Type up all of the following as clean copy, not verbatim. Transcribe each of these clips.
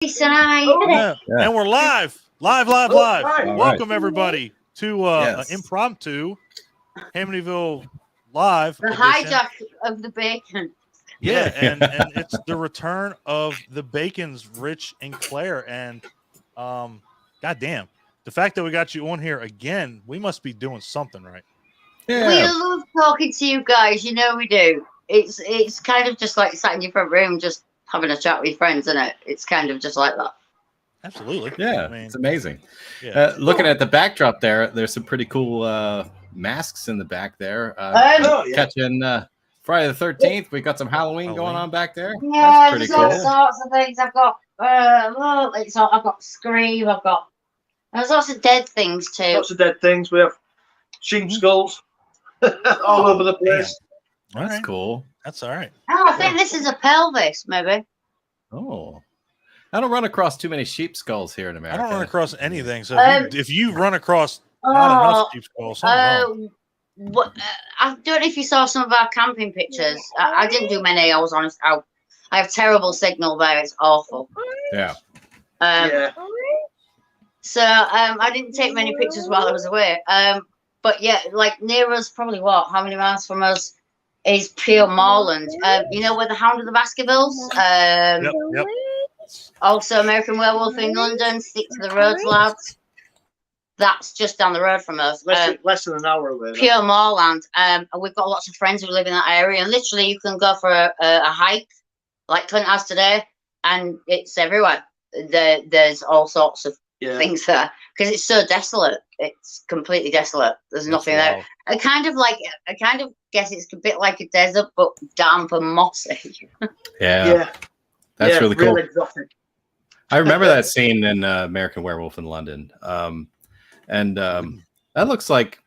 Tonight. Yeah. And we're live. Live. Welcome, right. everybody, to an impromptu Amityville live The edition. hijack of the bacon. Yeah, and it's the return of the Bacons, Rich and Claire. And goddamn, the fact that we got you on here again, we must be doing something right. Yeah. We love talking to you guys. You know we do. It's kind of just like sat in your front room, just having a chat with your friends, isn't it? It's kind of just like that. Absolutely. Yeah, it's amazing. Yeah. Looking at the backdrop there's some pretty cool masks in the back there. Catching Friday the 13th. We got some Halloween going on back there. Yeah, there's all sorts of things. I've got I've got Scream. There's lots of dead things too. Lots of dead things. We have sheep skulls all over the place. That's cool. That's all right. Oh, I think this is a pelvis, maybe. Oh, I don't run across too many sheep skulls here in America. I don't run across anything. So if you run across not enough sheep skulls, something's wrong. I don't know if you saw some of our camping pictures. I didn't do many. I was honest. I have terrible signal there. It's awful. Yeah. So I didn't take many pictures while I was away. But yeah, like near us, probably how many miles from us is Pure Moorland. You know where the Hound of the Baskervilles? Yep. Also American Werewolf in London. Stick to the roads, lads. That's just down the road from us. Less than an hour away. Pure Moorland. And we've got lots of friends who live in that area. And literally you can go for a hike like Clint has today. And it's everywhere. There's all sorts of things there. Because it's so desolate. It's completely desolate. There's nothing there. I kind of guess it's a bit like a desert, but damp and mossy. Yeah. That's really cool. Exotic. I remember that scene in American Werewolf in London. And that looks like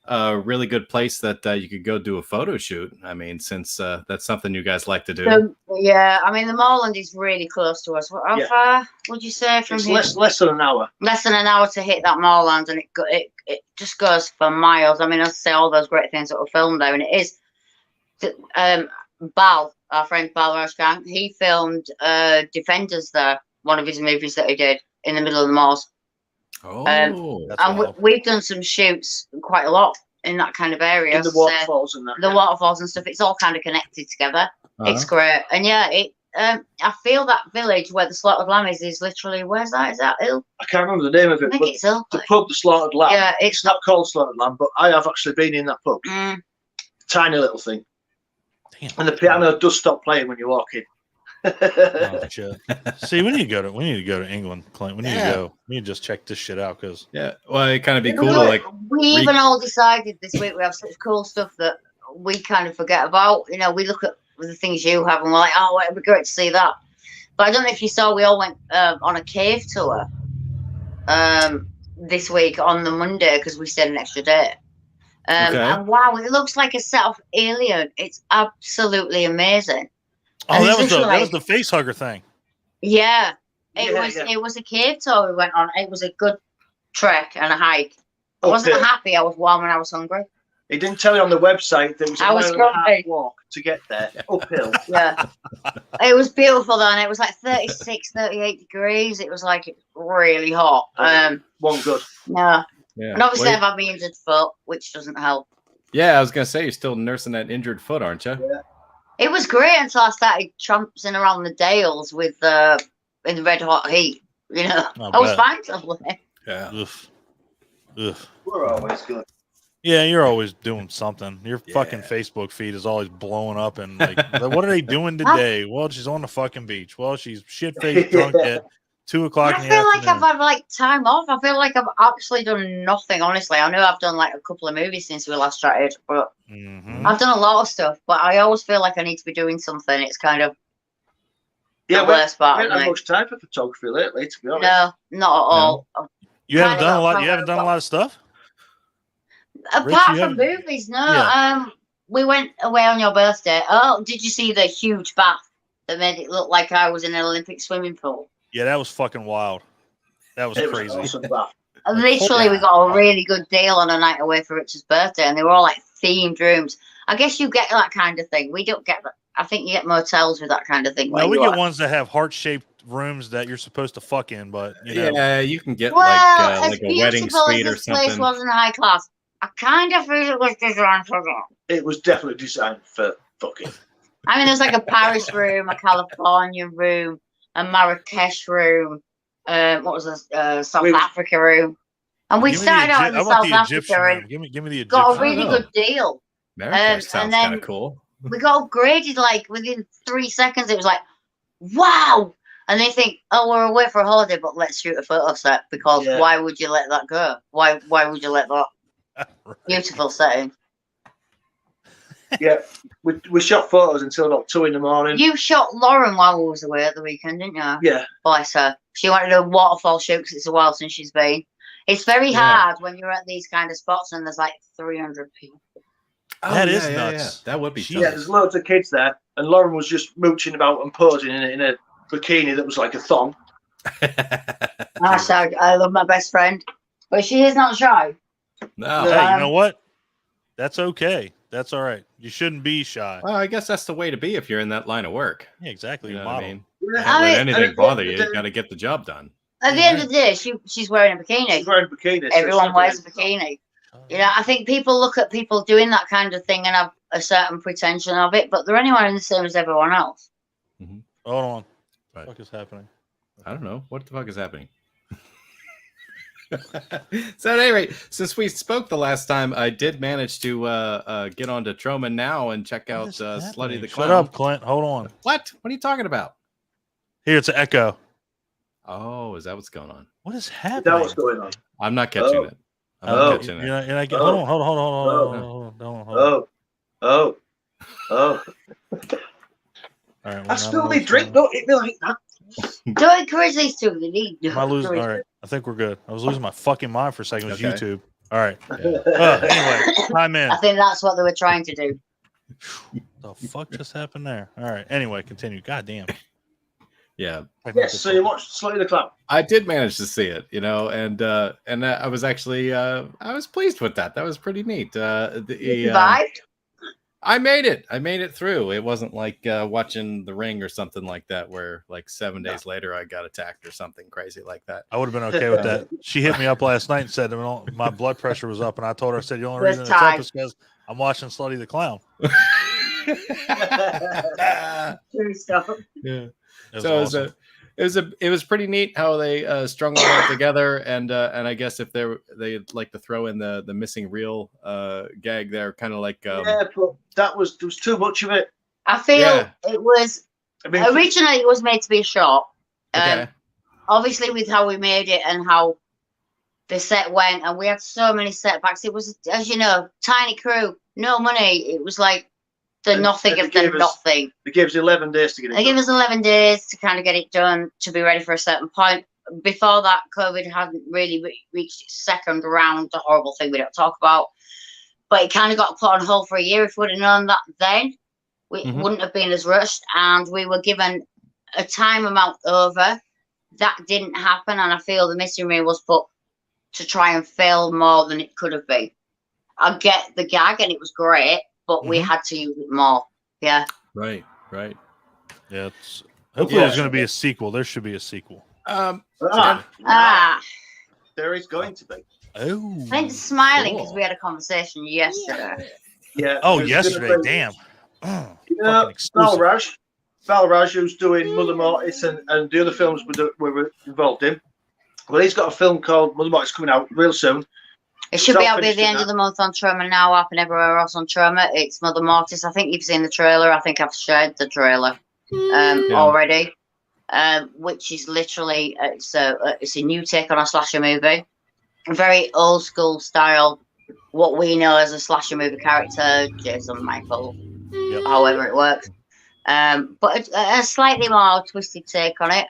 a really good place that you could go do a photo shoot. I mean, since that's something you guys like to do. Yeah, I mean, the Moorland is really close to us. How far would you say from here? Less than an hour. Less than an hour to hit that Moorland, and it just goes for miles. I mean, I say all those great things that were filmed there, and it is. Bal, our friend Bal Rashkan, he filmed Defenders there, one of his movies that he did in the middle of the moors. We've done some shoots quite a lot in that kind of area. In the waterfalls and that. The waterfalls and stuff. It's all kind of connected together. It's great. And yeah, I feel that village where the Slaughtered Lamb is literally, where's that? Is that Hill? I can't remember the name of it. I think it's Hill. The pub, the Slaughtered Lamb. Yeah, it's not called Slaughtered Lamb, but I have actually been in that pub. Tiny little thing. Damn. And the piano does stop playing when you walk in. See, we need to go to England, Clint. We need to go. We need to just check this shit out because well, it kind of be cool to like. We even all decided this week we have such cool stuff that we kind of forget about. You know, we look at the things you have and we're like, oh, it'd be great to see that. But I don't know if you saw, we all went on a cave tour this week on the Monday because we stayed an extra day. And wow, it looks like a set of Alien. It's absolutely amazing. Oh, that was the face hugger thing. Yeah, it was a cave tour we went on. It was a good trek and a hike. I wasn't happy. I was warm and I was hungry. He didn't tell you on the website there was a mile and a half walk to get there uphill. Yeah, it was beautiful though, and it was like 36, 38 degrees. It was like really hot. Wasn't good. No. Yeah. And obviously I've had my injured foot, which doesn't help. Yeah, I was gonna say you're still nursing that injured foot, aren't you? Yeah. It was great until I started tramping around the Dales with in the red hot heat. You know, I was fine till then. Yeah. Ugh. We're always good. Yeah, you're always doing something. Your fucking Facebook feed is always blowing up and like, what are they doing today? Well, she's on the fucking beach. Well, she's shit-faced drunk at 2 o'clock in the afternoon. I feel like I've had like time off. I feel like I've actually done nothing, honestly. I know I've done like a couple of movies since we last chatted, but I've done a lot of stuff. But I always feel like I need to be doing something. It's kind of the worst part. I haven't had much time for photography lately, to be honest. No, not at all. You haven't done a lot. You haven't done a lot of stuff. Apart from movies, no. Yeah. We went away on your birthday. Oh, did you see the huge bath that made it look like I was in an Olympic swimming pool? Yeah, that was fucking wild. That was crazy. Awesome. Literally, we got a really good deal on a night away for Richard's birthday, and they were all like themed rooms. I guess you get that kind of thing. We don't get that. I think you get motels with that kind of thing. No, we get ones that have heart-shaped rooms that you're supposed to fuck in, but you know. Yeah, you can get Well, as like a wedding beautiful as suite or this place something. was in high class, I kind of feel it was designed for that. It was definitely designed for fucking. I mean, there's like a Paris room, a California room, a Marrakesh room. What was this? South Africa room. And we Give me the started out in I the want South the Egyptian Africa room. and Give me the Egyptian. got a I really don't know. good deal. Marrakesh sounds and then- kind of cool. We got upgraded like within 3 seconds. It was like, wow. And they think, oh, we're away for a holiday, but let's shoot a photo set because Yeah. why would you let that go? Why would you let that Right. beautiful setting? Yeah, we shot photos until about 2 a.m. You shot Lauren while we was away at the weekend, didn't you? Yeah, Bless her. She wanted to do a waterfall shoot because it's a while since she's been. It's very Yeah. hard when you're at these kind of spots and there's like 300 people. That is yeah, nuts. That would be Jesus. yeah. There's loads of kids there, and Lauren was just mooching about and posing in a bikini that was like a thong. I love my best friend, but she is not shy. No. Hey, you know what? That's okay. That's all right. You shouldn't be shy. Well, I guess that's the way to be if you're in that line of work. Yeah, exactly. You You're know what I model. mean? Yeah. Can't let mean, anything and bother at you. the- You got to get the job done. At the end of the day, she's wearing a bikini. She's wearing bikinis. so Everyone it's wears a like- bikini. You know, I think people look at people doing that kind of thing and have a certain pretension of it, but they're anyone the same as everyone else. Hold on. Right. What the fuck is happening? I don't know. What the fuck is happening? So at any rate, since we spoke the last time, I did manage to get onto Troma now and check out What is Slutty happening? the Shut Clown. up, Clint. Hold on. What? What are you talking about? Here, it's an echo. Oh, is that what's going on? What is Is happening? that what's going on? I'm not catching Oh. it. I'm Oh, not catching you it. know, and I get, Oh. hold on. Oh, oh. All right, I still need drink. Don't hit me like that. Don't encourage these two. They need. Am I losing? All right, I think we're good. I was losing my fucking mind for a second. It was Okay. YouTube. All right. Yeah. Anyway, time in. I think that's what they were trying to do. The fuck just happened there? All right. Anyway, continue. God damn. Yeah. Yes, so you watched Slutty the Clown. I did manage to see it, you know, and I was actually I was pleased with that. That was pretty neat. You survived? I made it through. It wasn't like watching The Ring or something like that, where like 7 days later I got attacked or something crazy like that. I would have been okay with that. She hit me up last night and said my blood pressure was up, and I told her, I said, the only This reason it's up time. is because I'm watching Slutty the Clown. True stuff. Yeah. It was So awesome. it was pretty neat how they strung all that together, and I guess if they'd like to throw in the missing reel gag there, kind of like Yeah, but there was too much of it. I feel Yeah. it was I mean, originally it was made to be a short. okay. Obviously, with how we made it and how the set went, and we had so many setbacks. It was, as you know, tiny crew, no money. It was like the And- nothing and of it the gave us- nothing. it gives you 11 days to get it They done. gave us 11 days to kind of get it done to be ready for a certain point. Before that, COVID hadn't really reached its second round, the horrible thing we don't talk about. But it kind of got put on hold for a year. If we'd have known that then, we Mhm. wouldn't have been as rushed. And we were given a time amount over. That didn't happen. And I feel the missing reel was put to try and fail more than it could have been. I get the gag and it was great, but we Mhm. had to use it more. Yeah. Right. Yeah. Hopefully, Yeah. there's going to be a sequel. There should be a sequel. Ah. There is going to be. Oh. Clint's smiling because Cool. we had a conversation yesterday. Yeah. Oh, there's yesterday. gonna be- Damn. Oh, You fucking know, exclusive. Balraj, who's doing Mother Mortis and the other films we were involved in. Well, he's got a film called Mother Mortis coming out real soon. It should So be out by finished the it end now. of the month on Troma Now, up and everywhere else on Troma. It's Mother Mortis. I think you've seen the trailer. I think I've shared the trailer Yeah. already, which is literally it's a new take on a slasher movie, a very old school style. What we know as a slasher movie character, Jason Michael, Yep. however it works, but a slightly more twisted take on it.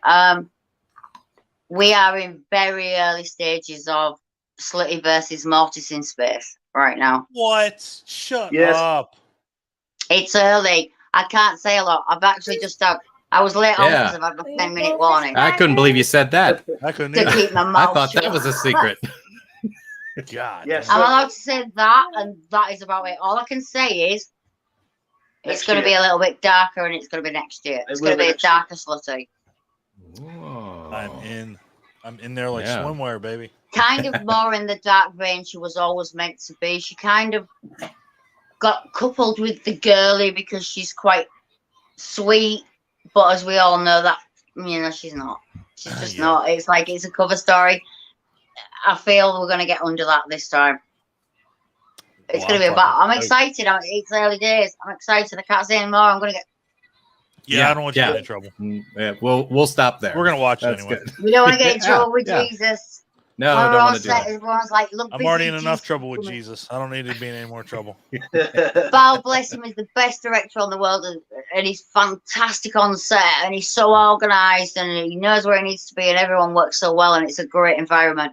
We are in very early stages of Slutty versus Mortis in space right now. What? Shut Yes. up. It's early. I can't say a lot. I've actually just had. I was late on Yeah. because I've had my 10-minute warning I couldn't believe you said that. I couldn't to either. keep my I mouth thought shut. that was a secret. God. Yes. damn. I'm allowed to say that, and that is about it. All I can say is it's Next going to year. be a little bit darker, and it's going to be next year. It's It going will to be be a next year. darker Slutty. Whoa. I'm in there like swimwear, baby. Kind of more in the dark vein she was always meant to be. She kind of got coupled with the girly because she's quite sweet, but as we all know, that she's not. She's just not. It's like it's a cover story. I feel we're gonna get under that this time. It's gonna be about. I'm excited. It's early days. I'm excited. I can't say anymore. I'm gonna get. Yeah, I don't want you to get in trouble. Yeah, we'll stop there. We're gonna watch it anyway. We don't want to get in trouble with Jesus. No, I don't want to do that. Everyone's like, look, I'm already in enough trouble with Jesus. I don't need to be in any more trouble. Val, bless him, is the best director on the world, and he's fantastic on set, and he's so organised, and he knows where he needs to be, and everyone works so well, and it's a great environment.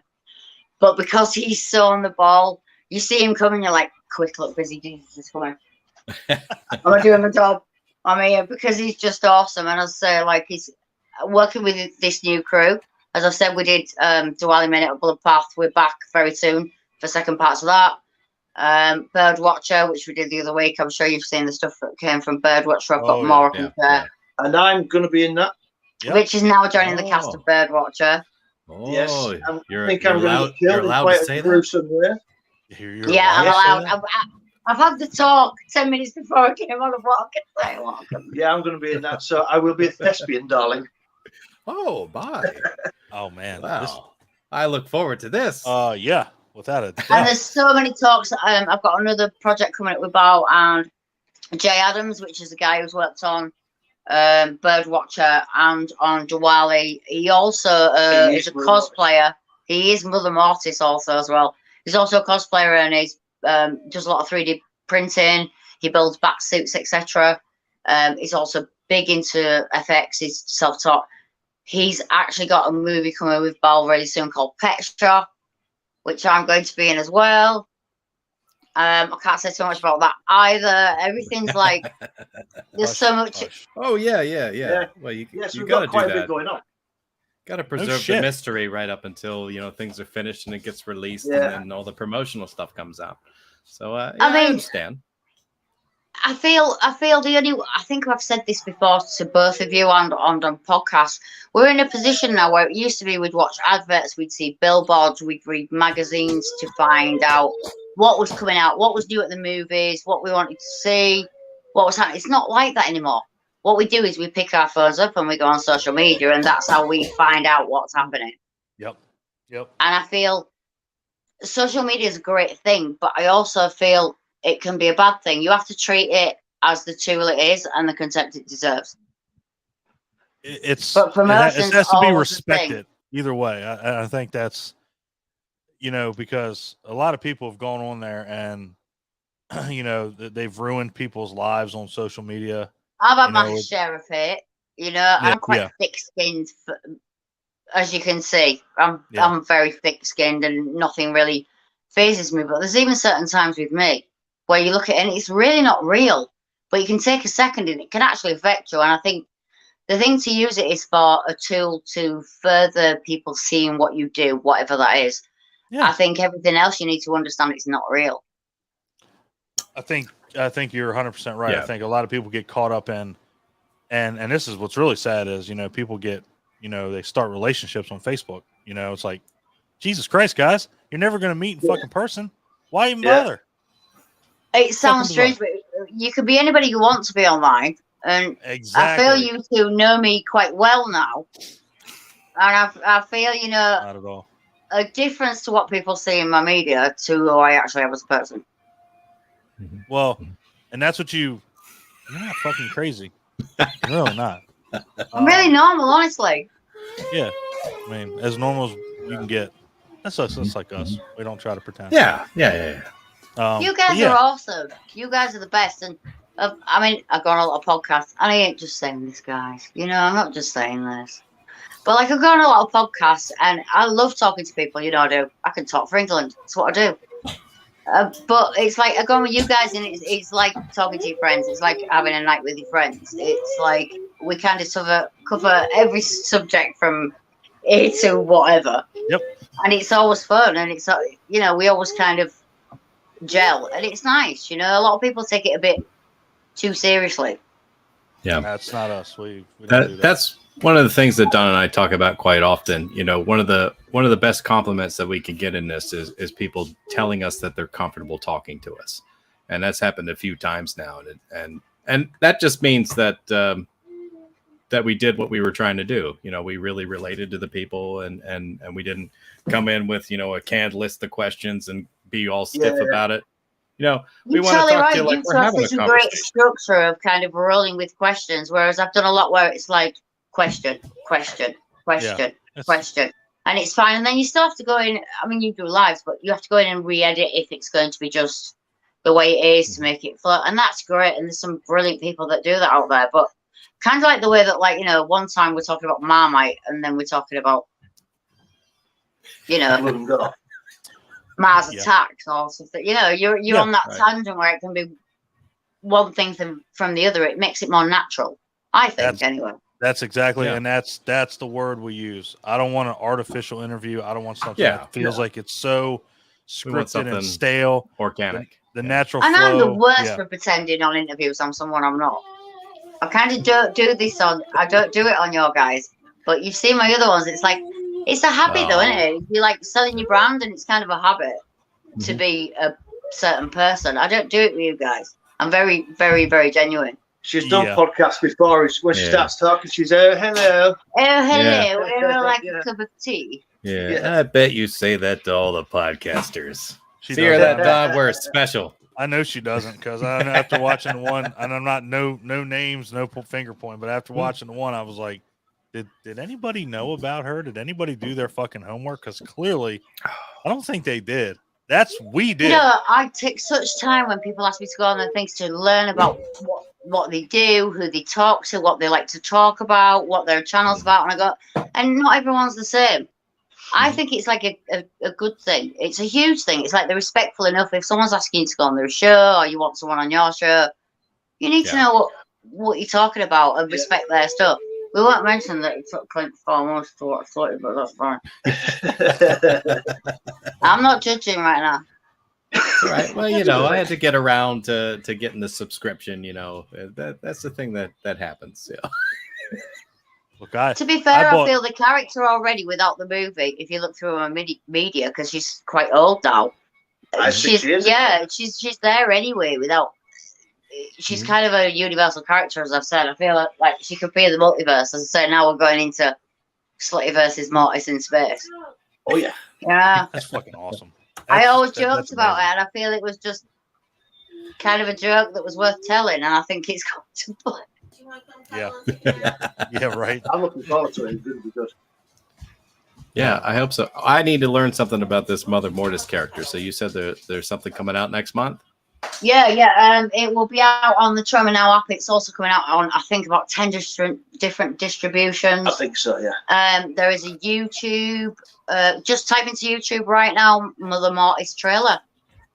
But because he's so on the ball, you see him coming, you're like, quick, look, busy, Jesus is coming. I'm doing my job. I'm here because he's just awesome, and as I say, like, he's working with this new crew. As I've said, we did Diwali Minute at Blood Path. We're back very soon for second parts of that. Bird Watcher, which we did the other week. I'm sure you've seen the stuff that came from Bird Watcher. I've got more. Yeah. And I'm going to be in that. Rich is now joining the cast of Bird Watcher. Oh, yes. I think you're I'm allowed, you're allowed to say that? Yeah, I'm allowed. I've had the talk 10 minutes before I came on the block. Yeah, I'm going to be in that. So I will be a thespian, darling. Oh, bye. Oh, man. Wow. I look forward to this. Yeah, without a doubt. And there's so many talks. I've got another project coming up with Bao and Jay Adams, which is the guy who's worked on Bird Watcher and on Diwali. He also is a cosplayer. He is Mother Mortis also as well. He's also a cosplayer and he does a lot of 3D printing. He builds bat suits, etc. He's also big into FX. He's self-taught. He's actually got a movie coming with Bal really soon called Pet Shop, which I'm going to be in as well. I can't say too much about that either. Everything's like there's so much. Oh yeah. Well, you got to do that. Going on. Got to preserve the mystery right up until things are finished and it gets released, and then all the promotional stuff comes out. So I understand. I feel I think I've said this before to both of you on podcasts. We're in a position now where it used to be we'd watch adverts, we'd see billboards, we'd read magazines to find out what was coming out, what was new at the movies, what we wanted to see, what was happening. It's not like that anymore. What we do is we pick our phones up and we go on social media, and that's how we find out what's happening. Yep. And I feel social media is a great thing, but I also feel it can be a bad thing. You have to treat it as the tool it is and the contempt it deserves. It has to be respected either way. I think that's, because a lot of people have gone on there and, they've ruined people's lives on social media. I've had my share of it. I'm quite thick-skinned, as you can see. I'm very thick-skinned and nothing really phases me. But there's even certain times with me where you look at it and it's really not real, but you can take a second and it can actually affect you. And I think the thing to use it is for a tool to further people seeing what you do, whatever that is. Yeah. I think everything else you need to understand it's not real. I think you're 100% right. Yeah. I think a lot of people get caught up in, and this is what's really sad is, people get, they start relationships on Facebook. It's like, Jesus Christ, guys, you're never going to meet in fucking person. Why even bother? It sounds strange, but you can be anybody you want to be online. And exactly. I feel you two know me quite well now. And I feel, not at all. A difference to what people see in my media to who I actually am as a person. Well, and that's what you're not fucking crazy. You're really not. I'm really normal, honestly. Yeah. I mean, as normal as you can get. That's us. That's like us. We don't try to pretend. Yeah. You guys are awesome. You guys are the best. And I've gone on a lot of podcasts, and I ain't just saying this, guys. I'm not just saying this. But I've gone on a lot of podcasts, and I love talking to people. I do. I can talk for England. That's what I do. But it's like I go with you guys, and it's like talking to your friends. It's like having a night with your friends. It's like we kind of cover every subject from A to whatever. Yep. And it's always fun, and it's we always kind of gel, and it's nice. A lot of people take it a bit too seriously. Yeah, that's not us. We don't do that. one of the things that Don and I talk about quite often, you know, one of the best compliments that we can get in this is people telling us that they're comfortable talking to us, and that's happened a few times now, and that just means that that we did what we were trying to do. You know, we really related to the people, and we didn't come in with, you know, a canned list of questions and be all stiff about it. You know, we want to talk to you like we're having a conversation. Great structure of kind of rolling with questions, whereas I've done a lot where it's like question, and it's fine. And then you still have to go in. I mean, you do lives, but you have to go in and re-edit if it's going to be just the way it is to make it flow, and that's great. And there's some brilliant people that do that out there. But kind of like the way that, like, you know, one time we're talking about Marmite, and then we're talking about, you know, Mars Attacks or something. You know, you're on that tangent where it can be one thing from the other. It makes it more natural, I think. Anyway, that's exactly, and that's the word we use. I don't want an artificial interview. I don't want something that feels like it's so scripted and stale, organic. The natural and flow. I'm the worst for pretending on interviews I'm someone I'm not. I kind of don't do this I don't do it on your guys, but you've seen my other ones. It's like, it's a habit though, isn't it? You're like selling your brand, and it's kind of a habit to be a certain person. I don't do it with you guys. I'm very, very, very genuine. She's done podcasts before. When she starts talking, she's hello. Oh, hello. We're like a cup of tea. Yeah, I bet you say that to all the podcasters. See her that Don, we're special. I know she doesn't, because after watching one, and I'm not no names, no finger point, but after watching the one, I was like, did anybody know about her? Did anybody do their fucking homework? Because clearly, I don't think they did. We did. You know, I take such time when people ask me to go on their things to learn about what they do, who they talk to, what they like to talk about, what their channel's about, and I go, and not everyone's the same. I think it's like a good thing. It's a huge thing. It's like they're respectful enough. If someone's asking you to go on their show, or you want someone on your show, you need to know what you're talking about and respect their stuff. We won't mention that it took Clint far most to what I thought, but that's fine. I'm not judging right now. Right. Well, you know, I had to get around to getting the subscription. You know, that's the thing that happens. Yeah. Look, to be fair, I feel the character already without the movie. If you look through her media, because she's quite old now, she's there anyway. Without, she's kind of a universal character, as I've said. I feel like she could be in the multiverse. As I said, now we're going into Slutty versus Mortis in space. Oh yeah, that's fucking awesome. I always joked about it, and I feel it was just kind of a joke that was worth telling, and I think it's got to play. Yeah. Yeah, right. I'm looking forward to it. It's going to be good. Yeah, I hope so. I need to learn something about this Mother Mortis character. So you said there's something coming out next month? Yeah. It will be out on the Trauma Now app. It's also coming out on, I think, about 10 different distributions. I think so, yeah. There is a YouTube. Just type into YouTube right now, Mother Mortis trailer.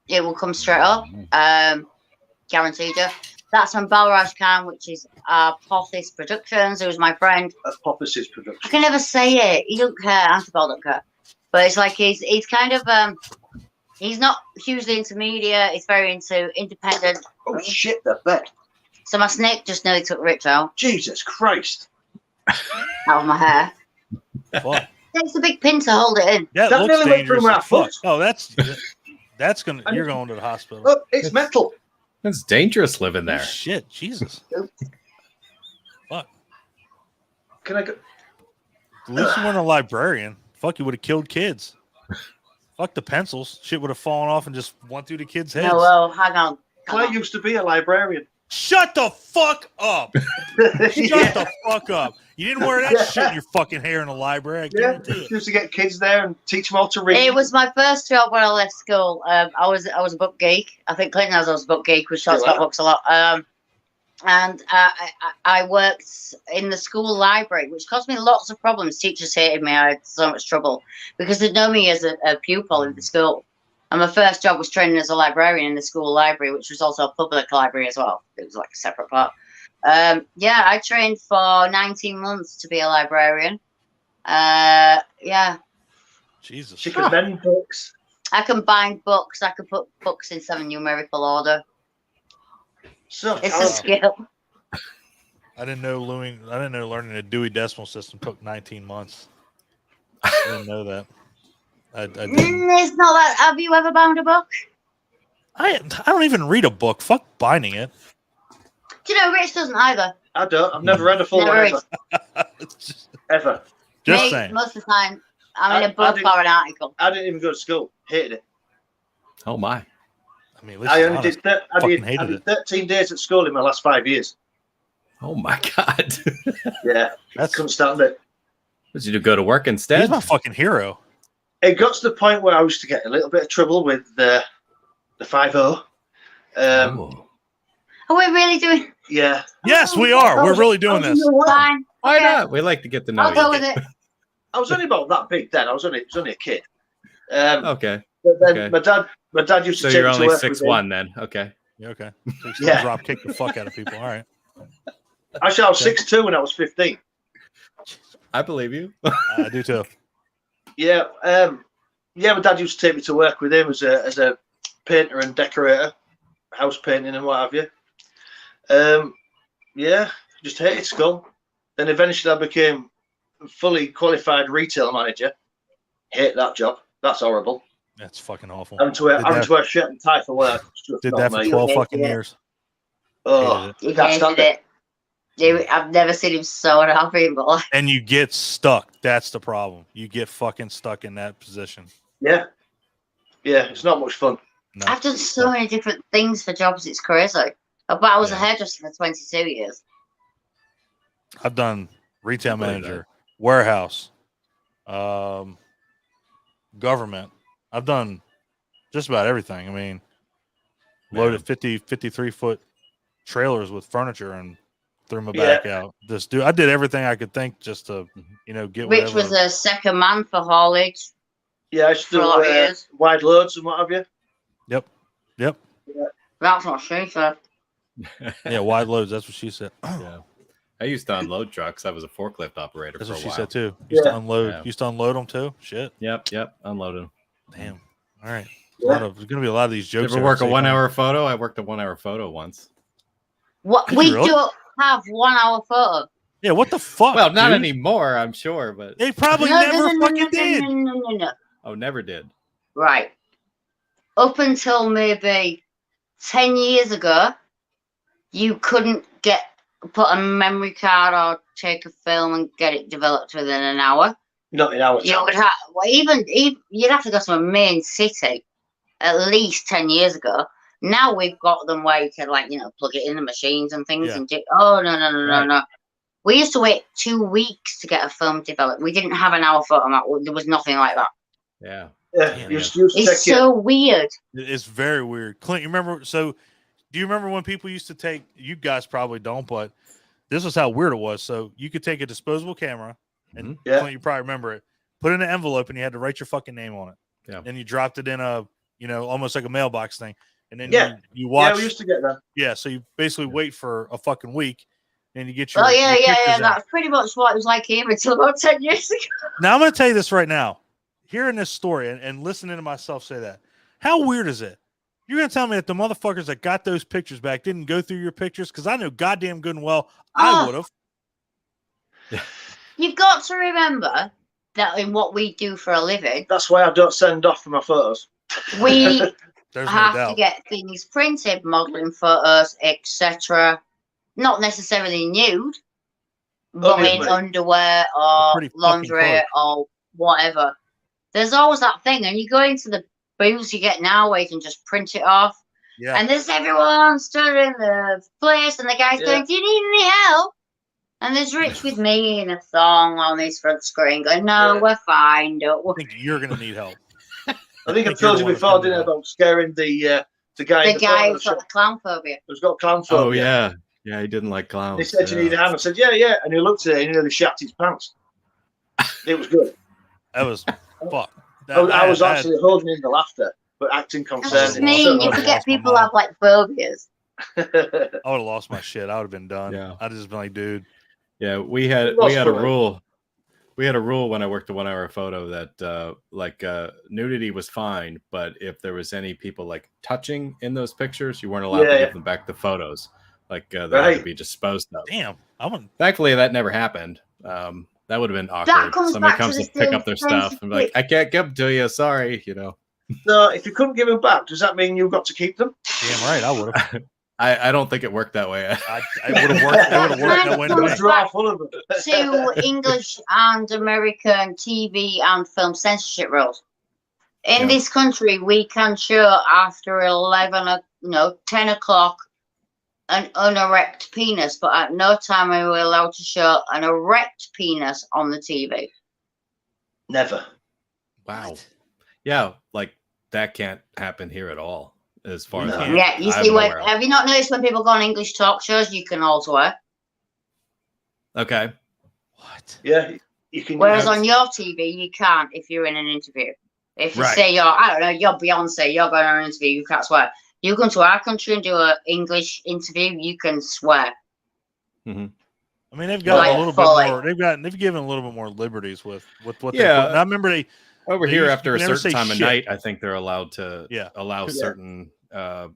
It will come straight up. Guaranteed you. That's from Balraj Khan, which is Pothis Productions, who's my friend. Pothis Productions. I can never say it. He don't care. Antibal don't care. But it's like he's kind of he's not hugely into media. He's very into independent. Oh shit, they're bed. So my snake just nearly took Rich out. Jesus Christ. Out of my hair. What? Takes a big pin to hold it in. That looks dangerous as fuck. Oh, that's gonna. You're going to the hospital. Look, it's metal. It's dangerous living there. Oh, shit, Jesus. Fuck. Can I go? At least you weren't a librarian. Fuck, you would have killed kids. Fuck the pencils. Shit would have fallen off and just went through the kids' heads. No, well, hang on. Claire used to be a librarian. Shut the fuck up. Shut the fuck up. You didn't wear that shit in your fucking hair in the library. I guarantee it. She used to get kids there and teach them all to read. It was my first job when I left school. I was a book geek. I think Clinton knows I was a book geek, which talks about books a lot. And I worked in the school library, which caused me lots of problems. Teachers hated me. I had so much trouble because they'd know me as a pupil in the school. And my first job was training as a librarian in the school library, which was also a public library as well. It was like a separate part. I trained for 19 months to be a librarian. Jesus. She can bend books. I can bind books. I can put books in 7 numerical order. So it's a skill. I didn't know learning a Dewey Decimal System took 19 months. I didn't know that. I didn't. It's not that. Have you ever bound a book? I don't even read a book. Fuck binding it. Do you know Rich doesn't either? I don't. I've never read a full one ever. Ever. Just saying. Most of the time, I'm in a book or an article. I didn't even go to school. Hated it. Oh my! I mean, I only did. I Fucking did hated it. 13 days at school in my last 5 years. Oh my God! Yeah, couldn't stand it. Did you go to work instead? He's my fucking hero. It got to the point where I used to get a little bit of trouble with the 5-0. Are we really doing? Yeah. Yes, we are. We're really doing this. Fine. Why Okay. not? We like to get to know I'll you. go with it. I was only about that big then. I was only a kid. Okay. But then Okay. my dad used So to take you're me to only work with him. 6'1" then. Okay. Yeah, okay. So you Yeah. drop kick the fuck out of people. All right. Actually, I was 6'2" when I was 15. I believe you. I do too. Yeah. My dad used to take me to work with him as a painter and decorator, house painting and what have you. Just hated school. Then eventually I became a fully qualified retail manager. Hate that job. That's horrible. That's fucking awful. Having to wear a shirt and tie for work. Did that for 12 fucking years. Oh, He can't hated stand it. I've never seen him so unhappy, but And you get stuck. That's the problem. You get fucking stuck in that position. Yeah, it's not much fun. No. I've done so many different things for jobs. It's crazy. But I was a Yeah. hairdresser for 22 years. I've done retail I believe manager, warehouse, government. I've done just about everything. I mean, loaded 53-foot trailers with furniture and threw my back out. I did everything I could think just to, get Rich whatever. was a second man for haulage. Yeah, I used to For a lot of do years. wide loads and what have you. Yep. That's what she said. Yeah, wide loads. That's what she said. Yeah. I used to unload trucks. I was a forklift operator That's for a what she while. said too. Used to unload. Yeah. Used to unload them too. Shit. Yep. Unloading. Damn. All right. Yeah. There's gonna be a lot of these You jokes. ever here. work a So you 1 can- hour photo? I worked a 1 hour photo once. What Did we you really? don't have 1 hour photo. Yeah. What the fuck? Well, not dude? anymore, I'm sure, but They probably No, never fucking did. No. never did. Right. Up until maybe 10 years ago, you couldn't put a memory card or take a film and get it developed within an hour. Not in our You time. would have, even you'd have to go to a main city at least 10 years ago. Now we've got them where you can plug it in the machines and things Yeah. and do. Oh no. Right. We used to wait 2 weeks to get a film developed. We didn't have an hour format. There was nothing like that. Yeah. Yeah, Damn, you used to It's take so weird. It's very weird. Clint, you remember? So, do you remember when people used to take? You guys probably don't, but this is how weird it was. So you could take a disposable camera, and Yeah. Clint, you probably remember it. Put it in an envelope, and you had to write your fucking name on it. Yeah. Then you dropped it in a, almost like a mailbox thing, and then Yeah. you Yeah, watch. we used to get that. Yeah, so you basically wait for a fucking week, and you get your. Oh yeah. your pictures in. That's pretty much what it was like here until about 10 years ago. Now I'm going to tell you this right now. Hearing this story and listening to myself say that, how weird is it? You're going to tell me that the motherfuckers that got those pictures back didn't go through your pictures? Because I know goddamn good and well I Oh. would have. You've got to remember that in what we do for a living, That's why I don't send off for my photos. we There's no have to doubt. get things printed, modeling photos, etc. Not necessarily nude, but in Obviously. underwear or Pretty fucking lingerie or whatever. There's always that thing, and you go into the booths you get now where you can just print it off, Yeah. and there's everyone stood in the place, and the guy's Yeah. going, "Do you need any help?" And there's Rich with me in a thong on his front screen, going, "No, Yeah. we're fine, don't I worry." think you're going to need help. I think I think you're told the you one before, that's didn't I, gonna do about scaring the guy. The in guy photo who's got shop the clown phobia. who's got clown Oh phobia. yeah. He didn't like clowns. He said, "You yeah. need a hand." I said, "Yeah." And he looked at it and he nearly shat his pants. It was good. That was fuck. I was actually holding in the laughter, but acting That's concerned. just mean. You I've forget lost my people mind. have like phobias. I would have lost my shit. I would have been done. Yeah. I'd just been like, dude. Yeah, we had a rule. We had a rule when I worked a 1 hour photo that nudity was fine, but if there was any people like touching in those pictures, you weren't allowed to Yeah. give them back the photos. like they had to be disposed of. Damn, Thankfully, that never happened. That would have been awkward. Somebody comes to pick up their stuff and be like, I can't give them to you. Sorry, No, if you couldn't give them back, does that mean you've got to keep them? Damn right, I would have. I don't think it worked that way. It would have worked. It would have worked that way to me. Draw full of them. To English and American TV and film censorship rules. In this country, we can show after 10 o'clock an unerect penis, but at no time are we allowed to show an erect penis on the TV. Never. Wow. Yeah, like that can't happen here at all. As far as you see, have you not noticed when people go on English talk shows, you can all swear? Okay. What? Yeah, you can. Whereas on your TV, you can't if you're in an interview. If you say you're Beyonce, you're going on an interview, you can't swear. You come to our country and do an English interview, you can swear. Mm-hmm. I mean, they've got a little bit more. They've given a little bit more liberties with what. They put. And I remember over here after a certain time of night, I think they're allowed to allow certain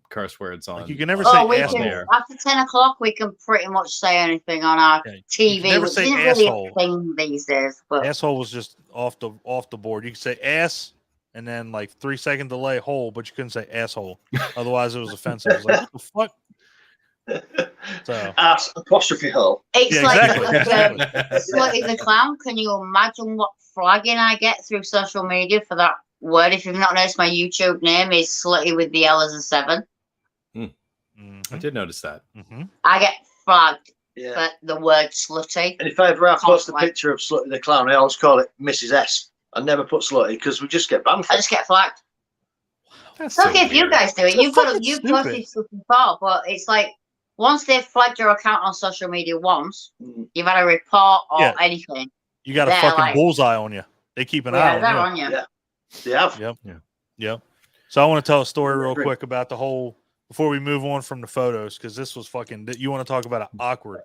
curse words on. Like you can never say asshole. After 10 o'clock, we can pretty much say anything on our TV. Never which say isn't asshole. really a thing these days. But asshole was just off the board. You could say ass. And then, 3-second delay, hole, but you couldn't say asshole. Otherwise, it was offensive. It was like, what the fuck? So, ass apostrophe hole. It's exactly. Slutty the Clown. Can you imagine what flagging I get through social media for that word? If you've not noticed, my YouTube name is Slutty with the L as a 7. I did notice that. I get flagged for the word slutty. And if I ever post a picture of Slutty the Clown, I always call it Mrs. S. I never put slutty because we just get banned. I just get flagged. That's it's okay if you guys do it. You've posted stuff before, but it's like once they've flagged your account on social media once, you've had a report or anything. You got a fucking bullseye on you. They keep an eye on you. Yeah, they have. Yep. So I want to tell a story real quick about the whole before we move on from the photos because this was fucking. You want to talk about an awkward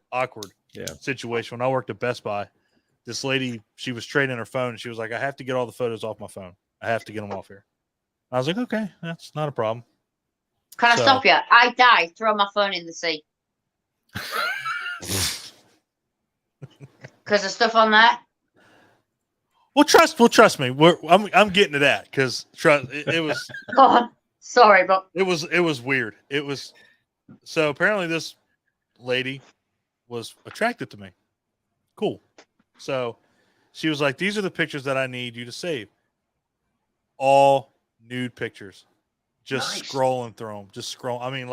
situation? When I worked at Best Buy. This lady, she was trading her phone. And she was like, I have to get all the photos off my phone. I have to get them off here. I was like, okay, that's not a problem. Can I stop you? I die. Throw my phone in the sea. Because there's stuff on there. Well, trust me. I'm getting to that because it was. Go on. Sorry, but it was weird. It was so apparently this lady was attracted to me. Cool. So she was like, these are the pictures that I need you to save. All nude pictures. Just scrolling through them. Just scroll. I mean,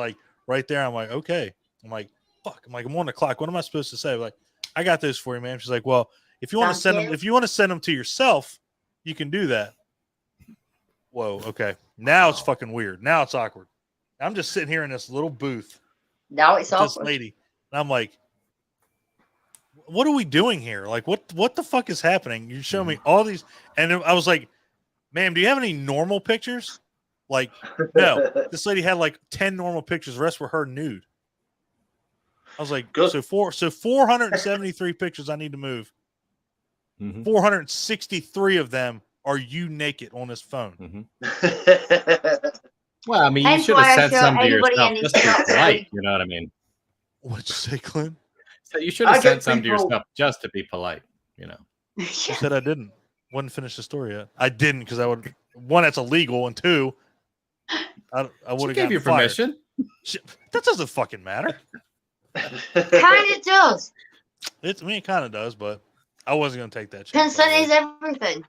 right there, I'm like, okay. I'm like, fuck. I'm like, I'm on the clock. What am I supposed to say? I'm like, I got this for you, man. She's like, well, if you want to send them to yourself, you can do that. Whoa, okay. Now it's fucking weird. Now it's awkward. I'm just sitting here in this little booth. Now it's awkward. This lady. And I'm like, what are we doing here? Like, what the fuck is happening? You show me all these, and I was like, ma'am, do you have any normal pictures? Like, no. This lady had 10 normal pictures. The rest were her nude. I was like, good. So 473 pictures I need to move. 463 of them are you naked on this phone. Well, I mean, you should have sent some to yourself just to be polite. You know what I mean? What'd you say, Clint? So you should have sent some to yourself just to be polite, I said I didn't. Wouldn't finish the story yet. I didn't because I would. One, that's illegal, and two, I would have given you permission. That doesn't fucking matter. Kind of does. It kind of does, but I wasn't going to take that chance. Consent is everything.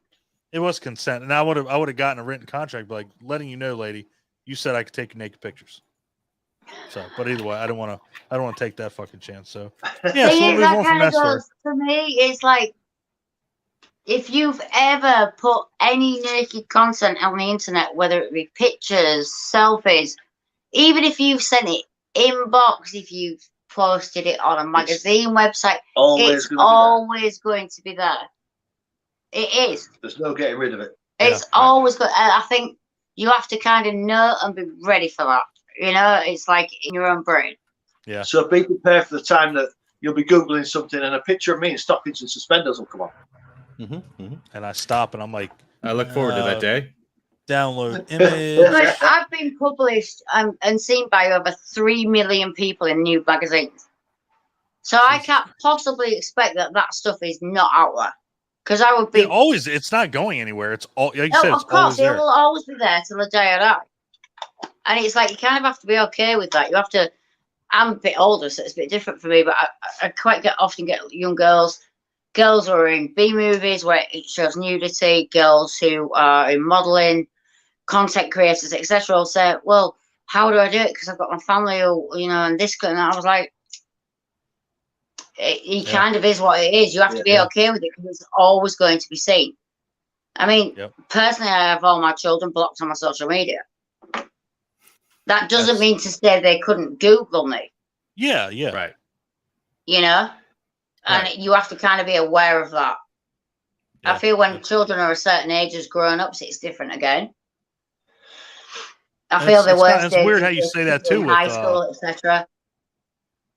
It was consent, and I would have gotten a written contract, letting you know, lady, you said I could take naked pictures. So, but either way, I don't want to take that fucking chance. So, yeah, so we'll move on from that story. For me, it's like if you've ever put any naked content on the internet, whether it be pictures, selfies, even if you've sent it inbox, if you've posted it on a magazine website, it's always going to be there. It is. There's no getting rid of it. It's always good. I think you have to kind of know and be ready for that. It's like in your own brain. Yeah. So be prepared for the time that you'll be Googling something and a picture of me in stockings and suspenders will come on. And I stop and I'm like, I look forward to that day. download image. I've been published and seen by over 3 million people in new magazines. So I can't possibly expect that stuff is not out there. Because I would be it's not going anywhere. It's all, like you said, of it's course, always there. it will always be there till the day I die. And it's like you kind of have to be okay with that. You have to. I'm a bit older, so it's a bit different for me. But I often get young girls who are in B movies where it shows nudity, girls who are in modelling, content creators, etc. will say, "Well, how do I do it? Because I've got my family, or and this and that." I was like, it kind of is what it is. You have to be okay with it because it's always going to be seen. I mean, personally, I have all my children blocked on my social media. That doesn't mean to say they couldn't Google me. Yeah. Right. And you have to kind of be aware of that. I feel when children are a certain age as grown-ups, it's different again. I feel the worst. It's weird how you say that too. High school, etc.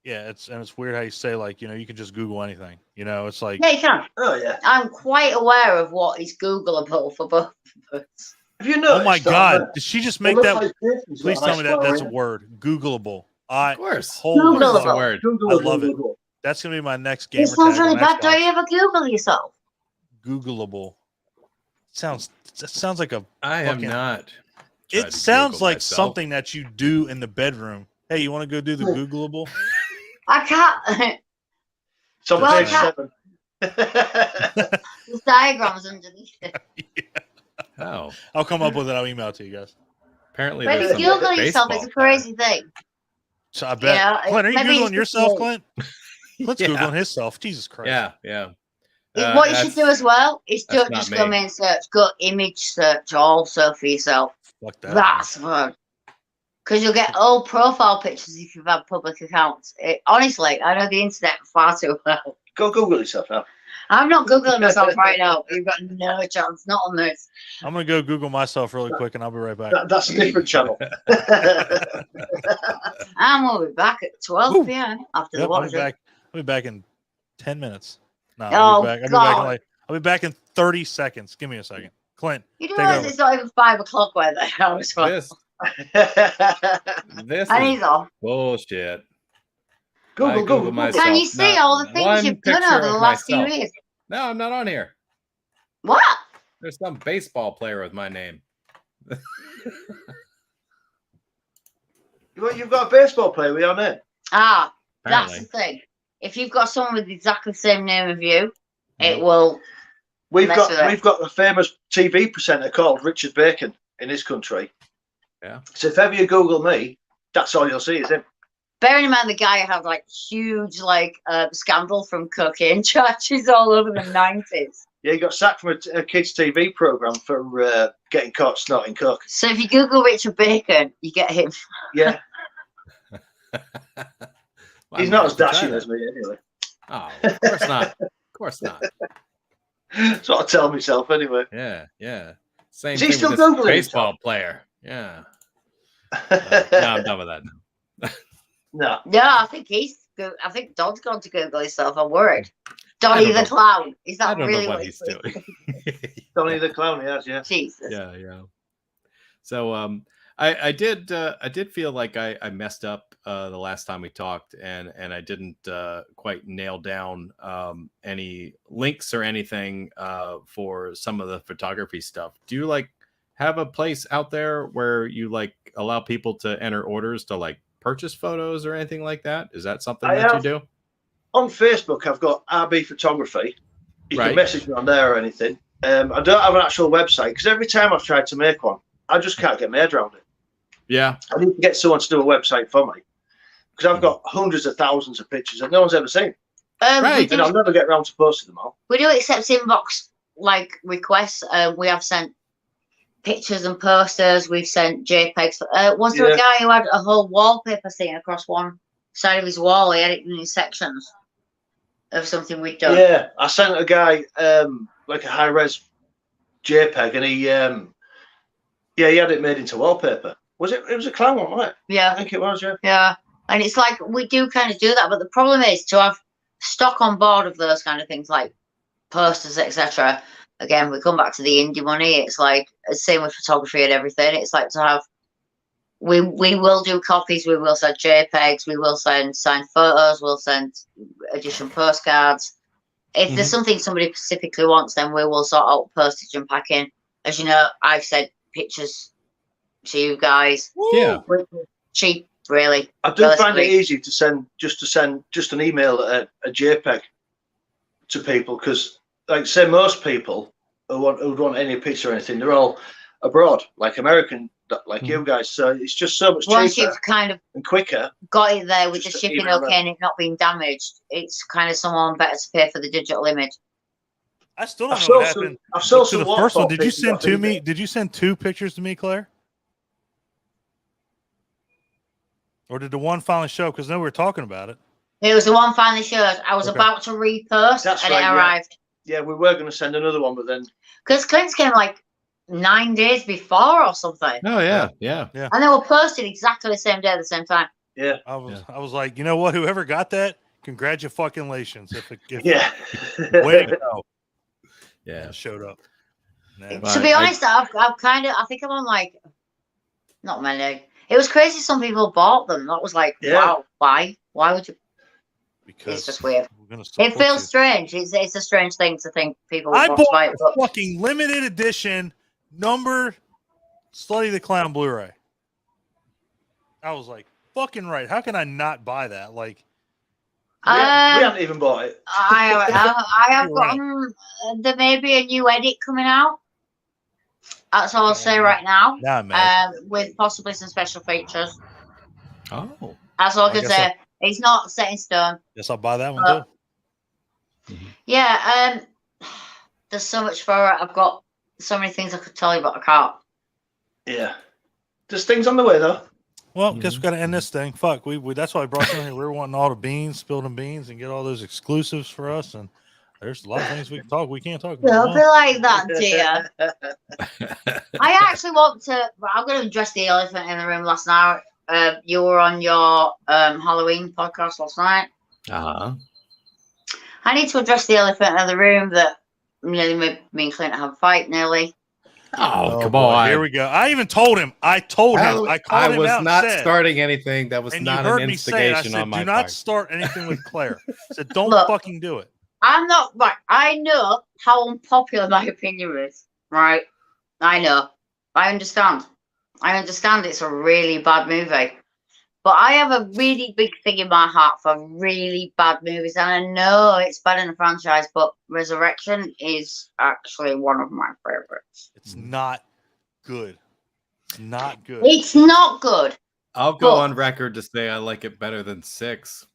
Yeah, it's weird how you say like you can just Google anything. It's like you can. Oh yeah. I'm quite aware of what is Googleable for both of us. Have you noticed? Oh my God! Did she just make that? Please tell me that's a word. word. Googleable. Of course. Googleable. It's a word. I love it. That's gonna be my next gamer It sounds tag on really bad. Xbox. Don't you ever Google yourself? Googleable. Sounds like a. I have not. It sounds like something that you do in the bedroom. Hey, you want to go do the Googleable? I can't. So page 7. There's diagrams underneath it. Oh. I'll come up with it. I'll email it to you guys. Apparently, But there's some Google yourself is a baseball crazy thing. So I bet. Clint, are you maybe Googling it's yourself, just Clint? Clint's Googling himself. Jesus Christ. Yeah. What you should do as well is that's don't not just me. go in search, go image search also for yourself. Fuck that. That's fun. Because you'll get old profile pictures if you've had public accounts. Honestly, I know the internet far too well. Go Google yourself now. I'm not Googling myself right now. You've got no chance. Not on this. I'm gonna go Google myself really quick, and I'll be right back. That's a different channel. And we'll be back at 12 p.m. after the watch. I'll be back in 10 minutes. No, God. I'll be back in 30 seconds. Give me a second. Clint. You do realize it's not even 5 o'clock where they are as well. This And is he's off. bullshit. Google myself. Can you see all the things you've done over the last few years? No, I'm not on here. What? There's some baseball player with my name. You've got a baseball player with your name. That's Apparently. the thing. If you've got someone with exactly the same name as you, it will. We've got a famous TV presenter called Richard Bacon in this country. Yeah. So if ever you Google me, that's all you'll see is him. Bearing in mind the guy had like huge scandal from cocaine charges all over the 90s. Yeah, he got sacked from a kids' TV program for getting caught snorting coke. So if you Google Richard Bacon, you get him. Yeah. Well, He's not as dashing as me anyway. Oh, of course not. Of course not. That's what I tell myself anyway. Yeah. Same Is he thing still with this Googling baseball himself? player. Yeah. No, I'm done with that now. No. No, I think Don's gone to Google himself. I'm worried. Donnie the Clown. Is I that don't really know what what he's doing. Donnie the Clown, he has, yeah. Jesus. Yeah. So I did feel like I messed up the last time we talked, and I didn't quite nail down any links or anything for some of the photography stuff. Do you have a place out there where you allow people to enter orders to purchase photos or anything like that? Is that something that you do? On Facebook, I've got RB Photography. You can message me on there or anything. I don't have an actual website because every time I've tried to make one, I just can't get my head around it. Yeah. I need to get someone to do a website for me because I've got hundreds of thousands of pictures that no one's ever seen. And I'll never get around to posting them all. We do accept inbox requests. We have sent pictures and posters. We've sent JPEGs. Was there a guy who had a whole wallpaper thing across one side of his wall? He had it in sections of something we'd done. Yeah, I sent a guy a high res JPEG, and he had it made into wallpaper. Was it? It was a clown one, right? Yeah, I think it was. Yeah. Yeah, and it's we do kind of do that, but the problem is to have stock on board of those kind of things like posters, etc. again, we come back to the indie money. It's like same with photography and everything. It's like to have. We will do copies. We will send JPEGs. We will send signed photos. We'll send edition postcards. If there's something somebody specifically wants, then we will sort out postage and packing. As you know, I've sent pictures to you guys. Yeah, Cheap, really. I do find it easy to send just an email, a JPEG to people, because, like, say, most people who would want any picture or anything, they're all abroad, like American, like you guys. So it's just so much once cheaper you've kind of and quicker. Got it there with the Just shipping email okay and it not being damaged. It's kind of someone better to pay for the digital image. I still don't know what happened. To the first one, did you send to me? Did you send 2 pictures to me, Claire? Or did the one finally show? Because then we were talking about it. It was the one finally showed. I was about to repost and it arrived. Yeah, we were going to send another one, but then because Clint's came like 9 days before or something. Oh yeah. And they were posted exactly the same day at the same time. Yeah. I was like, you know what? Whoever got that, congratulations. Yeah. Way to go. Yeah. Showed up. To be honest, I've kind of, I think I'm on like, not many. It was crazy. Some people bought them. That was like, wow, why? Why would you? Because it's just weird. It feels strange. It's a strange thing to think people would I want to buy bought it. But fucking limited edition number Slutty the Clown Blu-ray. I was like, fucking right. How can I not buy that? Like, we haven't even bought it. I have gotten there may be a new edit coming out. That's all I'll say right now. With possibly some special features. Oh. That's all I can say. It's not set in stone. Yes, I'll buy that one too. Yeah, there's so much for it. I've got so many things I could tell you, but I can't. Yeah. There's things on the way though. Well, guess we got to end this thing. Fuck, we that's why I brought you in here. We were wanting all the beans, spilling beans, and get all those exclusives for us. And there's a lot of things we can't talk about. Don't be like that, dear. I actually want to. I'm going to address the elephant in the room last night. You were on your Halloween podcast last night. I need to address the elephant in the room that nearly made me and Clint have a fight. Nearly. Oh, come on! Here we go. I even told him. I called him. I was not starting anything. That was not an instigation on my part. Do not start anything with Claire. I said, don't fucking do it. I'm not right. I know how unpopular my opinion is. Right. I know. I understand. It's a really bad movie. But I have a really big thing in my heart for really bad movies. And I know it's bad in the franchise, but Resurrection is actually one of my favorites. It's not good. It's not good. It's not good. I'll go on record to say I like it better than 6.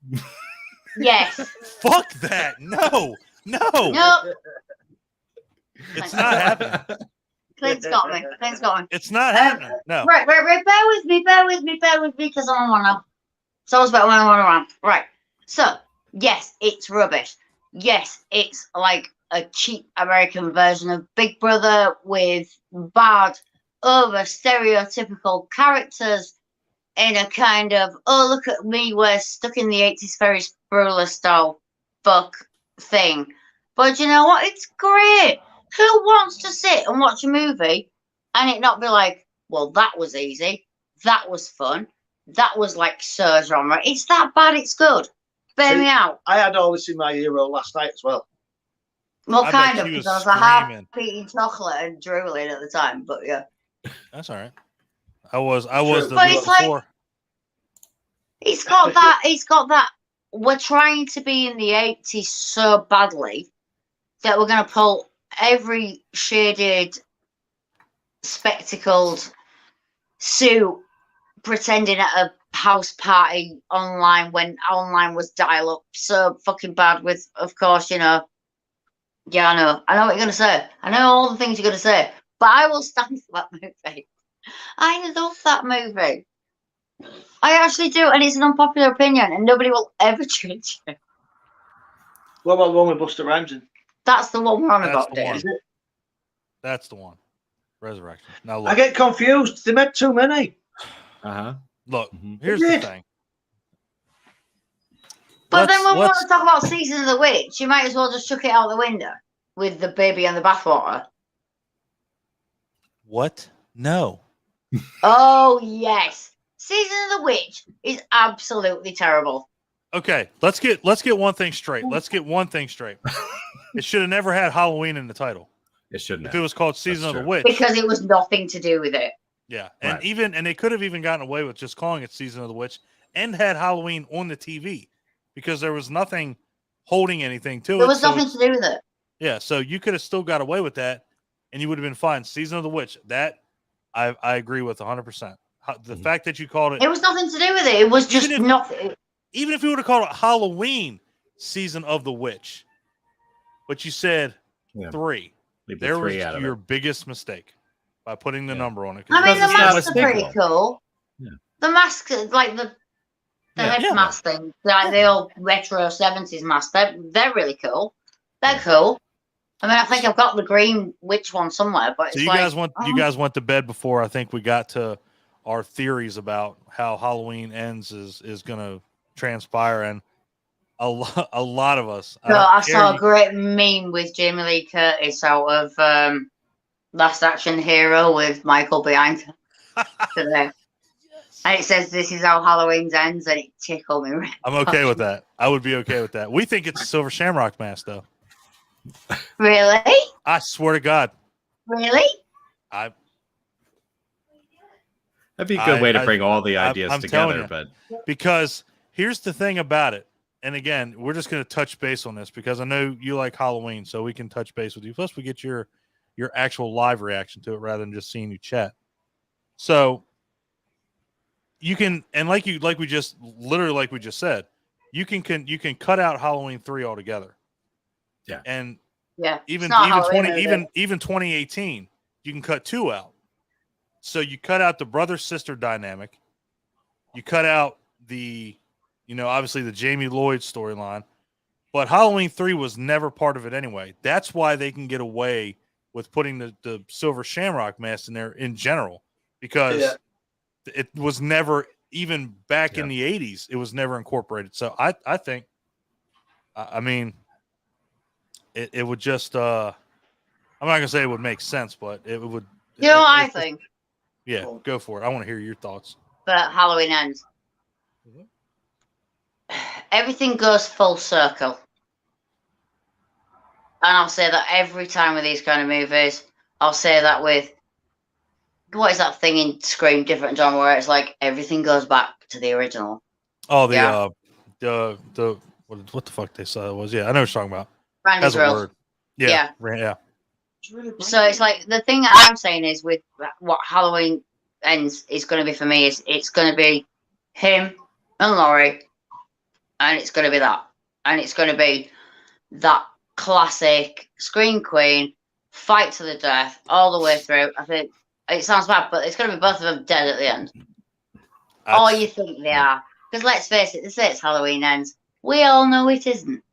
Yes. Fuck that. No. It's not happening. Clint's got me. It's not happening. No. Right. Bear with me, because I'm on one now. It's always better when I'm on around. Right. So, yes, it's rubbish. Yes, it's like a cheap American version of Big Brother with bad, over stereotypical characters in a kind of, oh, look at me, we're stuck in the 80s Ferris Bueller style fuck thing. But you know what? It's great. Who wants to sit and watch a movie and it not be like, well, that was easy, that was fun, that was like so genre. It's that bad, it's good. Bear me out. I had all this in my hero last night as well. Well, kind of, because I was half eating chocolate and drooling at the time, but yeah. That's all right. I was the but it's before. Like, it's got that we're trying to be in the 80s so badly that we're going to pull every shaded, spectacled suit pretending at a house party online when online was dial up so fucking bad with, of course, you know. Yeah, I know what you're going to say. I know all the things you're going to say, but I will stand for that movie. I love that movie. I actually do, and it's an unpopular opinion, and nobody will ever change it. What about the one with Busta Rhymes in? That's the one we're on about, Dave. That's the one. Resurrection. Now look. I get confused. They made too many. Look, here's the thing. But then when we want to talk about Season of the Witch, you might as well just chuck it out the window with the baby and the bathwater? What? No. Oh yes, Season of the Witch is absolutely terrible. Okay, let's get one thing straight. It should have never had Halloween in the title. It shouldn't If have. it was called Season of the Witch. Because it was nothing to do with it. Yeah. And Right. they could have even gotten away with just calling it Season of the Witch and had Halloween on the TV because there was nothing holding anything to it. There was nothing to do with it. Yeah, so you could have still got away with that and you would have been fine. Season of the Witch, that I agree with 100%. The fact that you called it. It was nothing to do with it. It was just nothing. Even if you would have called it Halloween Season of the Witch, but you said 3. There was your biggest mistake by putting the number on it. I mean, the masks are pretty cool. Yeah. The masks, like the head mask thing, like the old retro 70s mask, they're really cool. They're cool. I mean, I think I've got the green witch one somewhere, but so you guys went to bed before I think we got to our theories about how Halloween Ends is going to transpire, and a lot of us. I saw a great meme with Jamie Lee Curtis out of Last Action Hero with Michael behind today. And it says, "This is how Halloween ends," and it tickled me. I'm okay with that. I would be okay with that. We think it's a Silver Shamrock mask, though. Really? I swear to God. Really? That'd be a good way to bring all the ideas together. But because here's the thing about it, and again, we're just going to touch base on this because I know you like Halloween, so we can touch base with you. Plus, we get your actual live reaction to it rather than just seeing you chat. So you can, and like we just said, you can cut out Halloween 3 altogether. Yeah. And even 2018, you can cut 2 out. So you cut out the brother-sister dynamic. You cut out the, obviously the Jamie Lloyd storyline. But Halloween 3 was never part of it anyway. That's why they can get away with putting the Silver Shamrock mask in there in general. Because it was never, even back in the 80s, it was never incorporated. So I think, I mean, it would just, I'm not going to say it would make sense, but it would. I think. Yeah, go for it. I want to hear your thoughts. But Halloween Ends. Everything goes full circle. And I'll say that every time with these kind of movies. I'll say that with, what is that thing in Scream, different genre, where it's like everything goes back to the original. Oh, the what the fuck they said it was? Yeah, I know what you're talking about. Randy's World. Yeah. So it's like the thing that I'm saying is with what Halloween Ends is going to be for me is it's going to be him and Laurie, and it's going to be that, and it's going to be that classic Scream Queen fight to the death all the way through. I think it sounds bad, but it's going to be both of them dead at the end. Or you think they are? Because let's face it, they say it's Halloween Ends. We all know it isn't.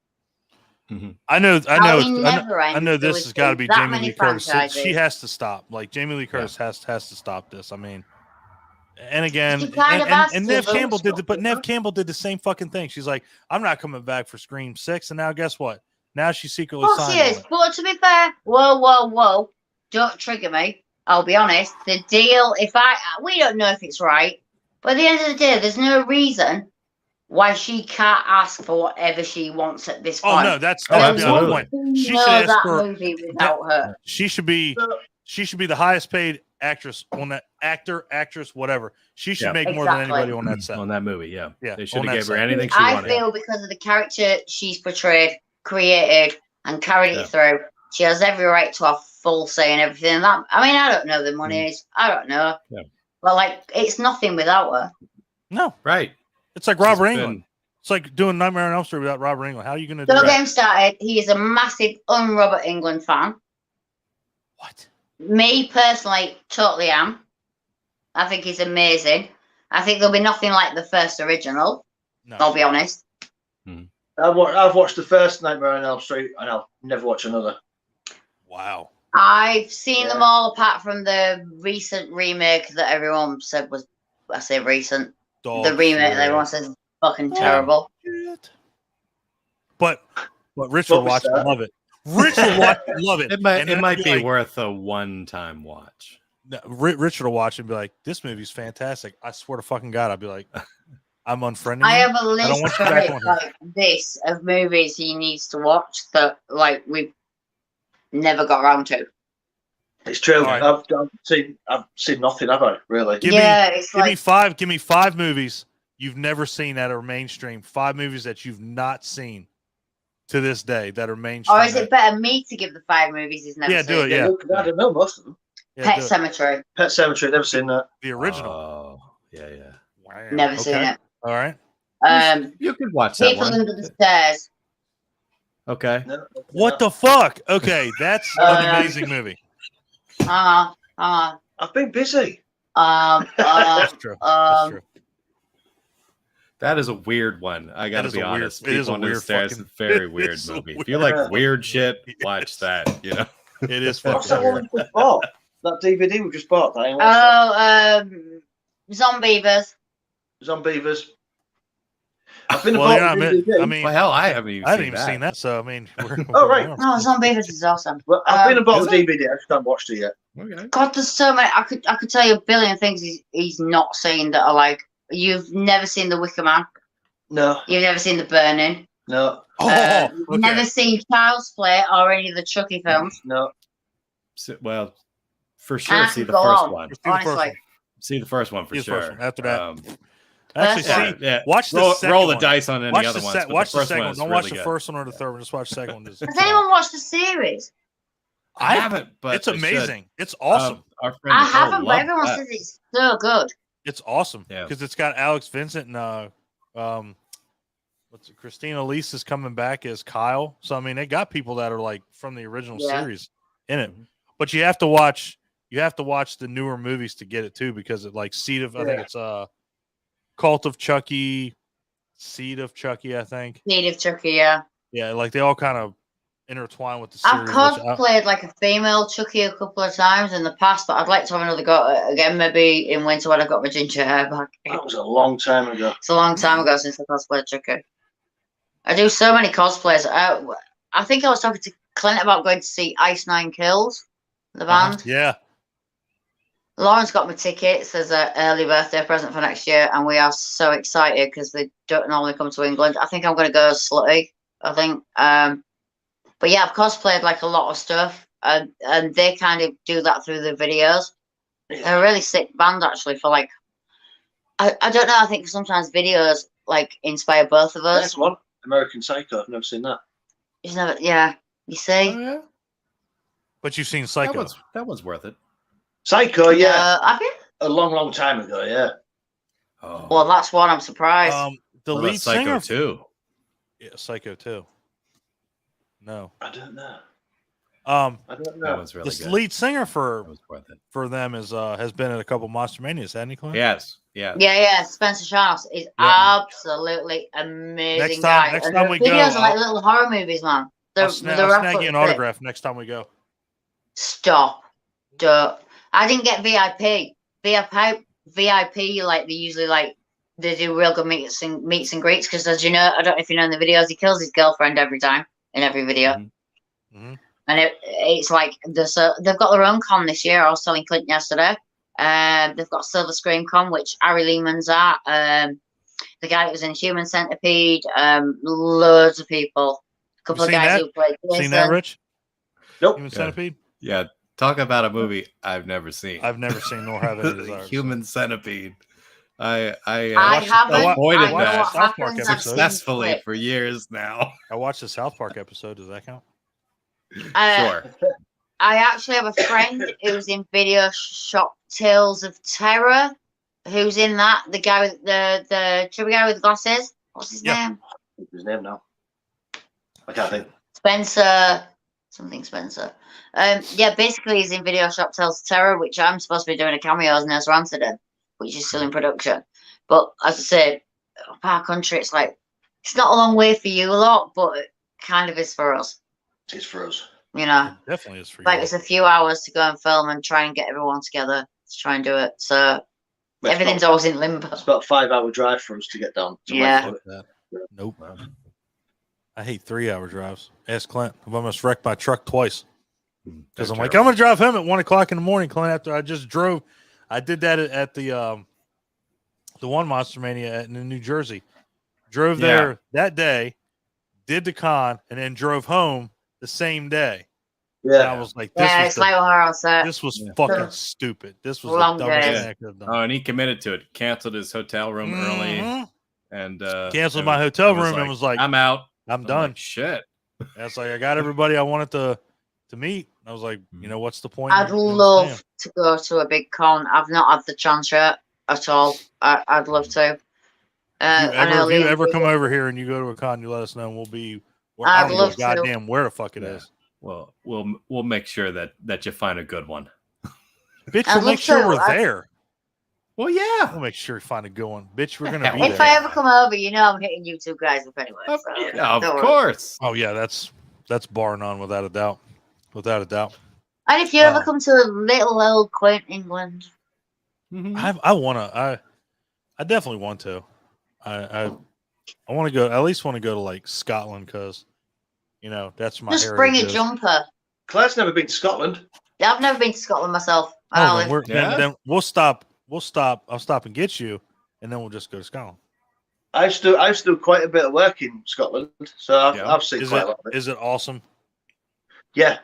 Mm-hmm. I know this has got to be Jamie Lee Curtis. She has to stop. Like Jamie Lee Curtis has to stop this. I mean, and again, and Nev Campbell did the same fucking thing. She's like, I'm not coming back for Scream 6, and now guess what? Now she's secretly signed. She is. But to be fair, whoa, don't trigger me. I'll be honest. The deal, we don't know if it's right, but at the end of the day, there's no reason why she can't ask for whatever she wants at this point. Oh no, that's the point. She should ask that for movie without her. She should be the highest paid actress on that actress, whatever. She should make more than anybody on that set. On that movie, yeah. They should on have that gave her set. anything she I wanted. feel because of the character she's portrayed, created, and carried it through, she has every right to have full say in everything. I don't know the money is. I don't know. Yeah. But it's nothing without her. No, right. It's like Robert Englund. It's like doing Nightmare on Elm Street without Robert Englund. How are you going to do Don't that? get him started. He is a massive Robert Englund fan. What? Me personally, totally am. I think he's amazing. I think there'll be nothing like the first original. No. I'll be honest. I've watched the first Nightmare on Elm Street, and I'll never watch another. Wow. I've seen them all apart from the recent remake that everyone said was, I say recent. The remake that everyone says is fucking terrible. But Richard watched and love it. Rich will watch, love it. It might And then be like, worth a one-time watch. Richard will watch and be like, "This movie's fantastic." I swear to fucking God, I'd be like, "I'm unfriending I you. have a I don't list want you of back it, on here." like this of movies he needs to watch that like we've never got around to. It's true. All right. I've seen nothing, have I? Really? Give me five movies you've never seen that are mainstream. 5 movies that you've not seen to this day that are mainstream. Or is it better me to give the 5 movies he's never Yeah, seen? do it. Yeah, I don't know most of them. yeah, Pet do it. Cemetery. Pet Cemetery, never seen that. The original. Oh, yeah. Wow. Never seen it. All right. You could watch that People one. Under the Stairs. Okay. No, What the fuck? Okay, that's an amazing movie. I've been busy. That's true. That's true. That is a weird one. I gotta be honest. It is a People Under the weird Stairs is fucking- a very it weird is a movie. If weird- you like weird shit, watch that. You know. It is What's fucking that one weird. we just bought? That DVD we just bought. That I ain't watched Zombievers. that. Zombievers. I've been Well, involved yeah, in DVD. I mean, Well, hell, I haven't even I hadn't seen even that. seen that. So I mean, Oh, right. No, Zombievers is awesome. Well, I've been involved is with DVD. I just haven't watched it yet. Okay. God, there's so many. I could tell you a billion things he's not seen that are like you've never seen The Wicker Man. No, You've never seen The Burning. no, You've okay. never seen Child's Play or any of the Chucky films. no. Well, for And sure, I see could the go first on. one. See the first Honestly. one. See the first one for See the sure. first one. After that, Um, actually, Yeah. see, yeah. watch the roll, second roll the one. dice on any Watch other the, ones. se- but watch the the first second one one. is Don't really watch the good. first one or the third one. Just watch the second one. Has anyone watched the series? I haven't, but It's I should. amazing. It's awesome. Our friend I Nicole haven't, but loved everyone that. says it's so good. It's awesome Yeah. because it's got Alex Vincent and what's it? Christina Elise is coming back as Kyle. So I mean, they got people that are like from the original Yeah. series in it. But you have to watch the newer movies to get it too, because it like Seed of I think it's Cult of Chucky, Seed of Chucky, I think. Seed of Chucky, yeah. Yeah, like they all kind of intertwine with the series. I've cosplayed like a female Chucky a couple of times in the past, but I'd like to have another go at it again, maybe in winter when I got my ginger hair back. That was a long time ago. It's a long time ago since I cosplayed Chucky. I do so many cosplays. I think I was talking to Clint about going to see Ice Nine Kills, the band. Yeah. Lauren's got my tickets as an early birthday present for next year, and we are so excited because they don't normally come to England. I think I'm going to go as Slutty, I think. But yeah, I've cosplayed like a lot of stuff, and they kind of do that through the videos. They're a really sick band, actually, for like, I don't know, I think sometimes videos like inspire both of us. Next one, American Psycho. I've never seen that. You've never, yeah, you see? Oh, yeah. But you've seen Psycho. That one's worth it. Psycho, yeah. Have you? A long, long time ago, yeah. Oh, Well, that's one I'm surprised. The what about lead Psycho singer. 2? Yeah, Psycho 2. No. I don't know. I don't That know. one's really The good. lead singer That for was worth it. them is has been at a couple Monster Manias, hasn't he, Clint? Yes. Yeah. Yeah, Spencer Charles is Yeah. absolutely amazing Next guy. time And we the videos go, are like little horror movies, man. I'll snag you an absolutely autograph next time we go. Stop. Don't. I didn't get VIP. VIP, like they usually like they do real good meets and greets because, as you know, I don't know if you know in the videos, he kills his girlfriend every time in every video. Mm-hmm. And it's like they've got their own con this year. I was telling Clint yesterday. They've got Silver Scream Con, which Ari Lehman's at. The guy that was in Human Centipede. Loads of people. A couple of seen guys that? who played. Seen that, Rich? Nope. Human Yeah. Centipede? Yeah. Talk about a movie I've never seen. I've never seen nor have any desires. Human Centipede. I haven't. avoided I know that what South Park happens. I've seen successfully clips. for years now. I watched the South Park episode. Does that count? Sure. I actually have a friend who's in Video Shop Tales of Terror, who's in that. The guy with the chubby guy with the glasses. What's his Yeah. name? His name now. I can't think. Spencer. Something Spencer. Yeah, basically he's in Video Shop Tales of Terror, which I'm supposed to be doing a cameo as Nurse Rancid in, which is still in production. But as I say, up our country, it's like it's not a long way for you lot, but it kind of is for us. It's for us. You know. It definitely is for Like you. it's a few hours to go and film and try and get everyone together to try and do it. So But it's everything's about- always in limbo. It's about a 5-hour drive for us to get down. To Yeah. Westwood. Nope. I hate 3-hour drives. Ask Clint. I've almost wrecked my truck twice because I'm like, terrible. I'm gonna drive home at 1:00 in the morning, Clint. After I just drove, I did that at the one Monster Mania in New Jersey. Drove there that day, did the con, and then drove home the same day. And I was like, it's like what Harold said. this was fucking stupid. This was Long the dumbest day. thing I could have done. Oh, and he committed to it. Canceled his hotel room early, and Canceled my hotel room and was like, "I'm out. I'm done." Like, shit. And it's like I got everybody I wanted to meet. I was like, you know, what's the point? I'd love to go to a big con. I've not had the chance yet at all. I'd love to. If you ever come over here and you go to a con, you let us know, and we'll be. I don't know goddamn where the fuck it is. Well, we'll make sure that you find a good one. Bitch, we'll make sure we're there. Well, yeah. We'll make sure you find a good one. Bitch, we're gonna be if there. I ever come over, you know I'm hitting you two guys up anyway. Of course. Oh yeah, that's bar none, without a doubt. Without a doubt. And if you ever come to little old quaint England, I definitely want to. I want to go. I at least want to go to like Scotland because, you know, that's my. Just bring a jumper. Claire's never been to Scotland. Yeah, I've never been to Scotland myself. Then we'll stop. I'll stop and get you, and then we'll just go to Scotland. I used to do quite a bit of work in Scotland, so I've seen quite a lot of it. Is it awesome? Yeah,